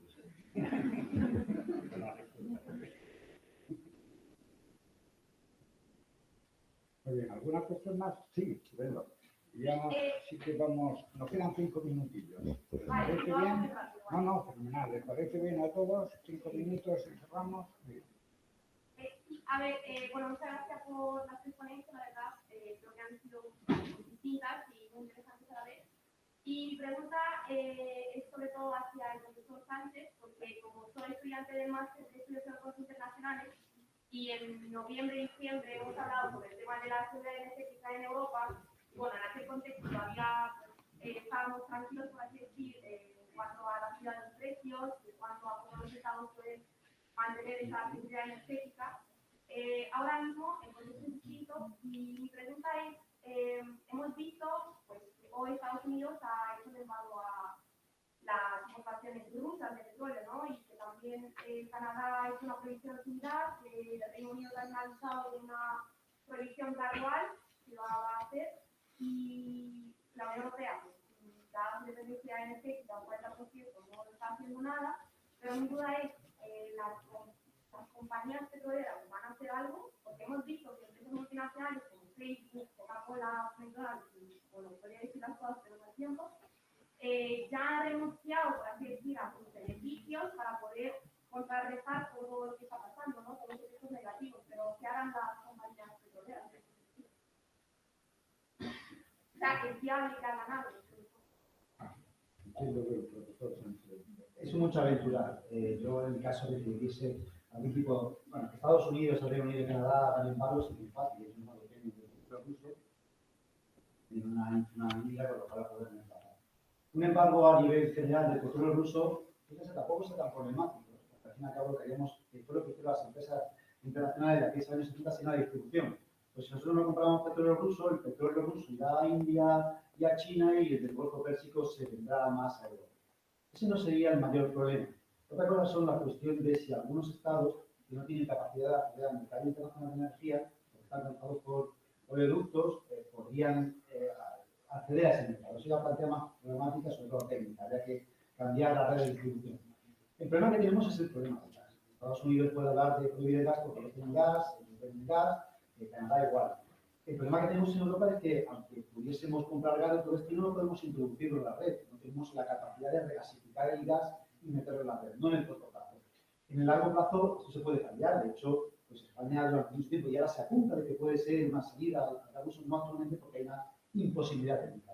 Muy bien, ¿alguna cuestión más? Sí, venga. Ya sí que vamos, nos quedan 5 minutillos. ¿Les parece bien? No, fenomenal. ¿Les parece bien a todos? 5 minutos y cerramos. A ver, bueno, muchas gracias por las tres ponencias, la verdad, creo que han sido distintas y muy interesantes a la vez. Y mi pregunta es sobre todo hacia el profesor Sánchez, porque como soy estudiante del máster de estudios europeos internacionales, y en noviembre y diciembre hemos hablado sobre el tema de la seguridad energética en Europa, y bueno, en aquel contexto todavía estábamos tranquilos, por así decir, en cuanto a la subida de los precios, en cuanto a cómo los estados pueden mantener esa seguridad energética. Ahora mismo el contexto es distinto y mi pregunta es, hemos visto pues, que hoy Estados Unidos ha hecho un embargo a las importaciones rusas de petróleo, ¿no? Y que también Canadá ha hecho una prohibición similar, que el Reino Unido también ha anunciado una prohibición gradual que lo va a hacer, y la Unión Europea, pues, dada su dependencia energética, un 40%, no está haciendo nada, pero mi duda es, las compañías petroleras van a hacer algo, porque hemos visto que empresas multinacionales como Facebook, Coca-Cola, McDonald's, bueno, podría decir las cosas, pero no hay tiempo, ya han renunciado, por así decir, a sus beneficios para poder contrarrestar todo lo que está pasando, ¿no? Todos los efectos negativos, pero ¿qué harán las compañías petroleras? O sea, que es viable que hagan algo. Entiendo que el profesor Sánchez. Es mucho aventurar. Yo, en el caso de que hubiese algún tipo, bueno, que Estados Unidos, el Reino Unido y Canadá hagan embargos, es muy fácil, es un modo que tienen del ruso, tiene una medida con lo cual poder embargar. Un embargo a nivel general del petróleo ruso, fíjense, tampoco es tan problemático. Al fin y al cabo, queríamos que todo lo que hicieron las empresas internacionales de aquellos años 70 sea la distribución. Pues si nosotros no compramos petróleo ruso, el petróleo ruso irá a India y a China y el del Golfo Pérsico se vendrá más a Europa. Ese no sería el mayor problema. Otra cosa son la cuestión de si algunos estados que no tienen capacidad de acceder al mercado internacional de energía, porque están conectados por oleoductos, podrían acceder a ese mercado. Eso ya plantea más problemáticas, sobre todo técnicas, habría que cambiar la red de distribución. El problema que tenemos es el problema del gas. Estados Unidos puede hablar de prohibir el gas porque no tienen gas, ellos venden gas, Canadá igual. El problema que tenemos en Europa es que, aunque pudiésemos comprar gas de todo esto, no lo podemos introducirlo en la red. No tenemos la capacidad de regasificar el gas y meterlo en la red, no en el corto plazo. En el largo plazo eso se puede cambiar. De hecho, pues España durante mucho tiempo ya se apunta de que puede ser una salida al uso, no actualmente porque hay una imposibilidad técnica.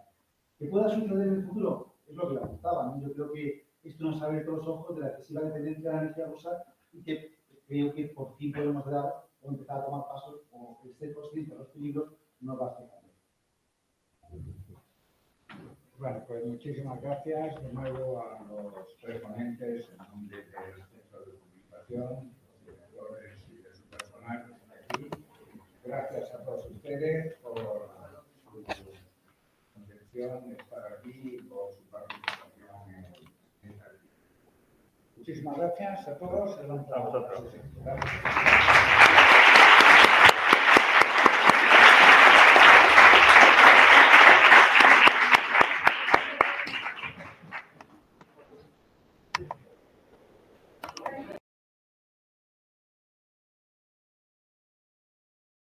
¿Qué pueda suceder en el futuro? Es lo que le apuntaba, ¿no? Yo creo que esto nos ha abierto los ojos de la excesiva dependencia de la energía rusa y que creo que por fin podemos dar o empezar a tomar pasos o el ser consciente de los peligros nos va a hacer cambiar. Bueno, pues muchísimas gracias de nuevo a los tres ponentes en nombre del Centro de Documentación, los directores y de su personal que están aquí. Gracias a todos ustedes por su atención, estar aquí y por su participación en esta actividad. Muchísimas gracias a todos. A vosotros. Gracias.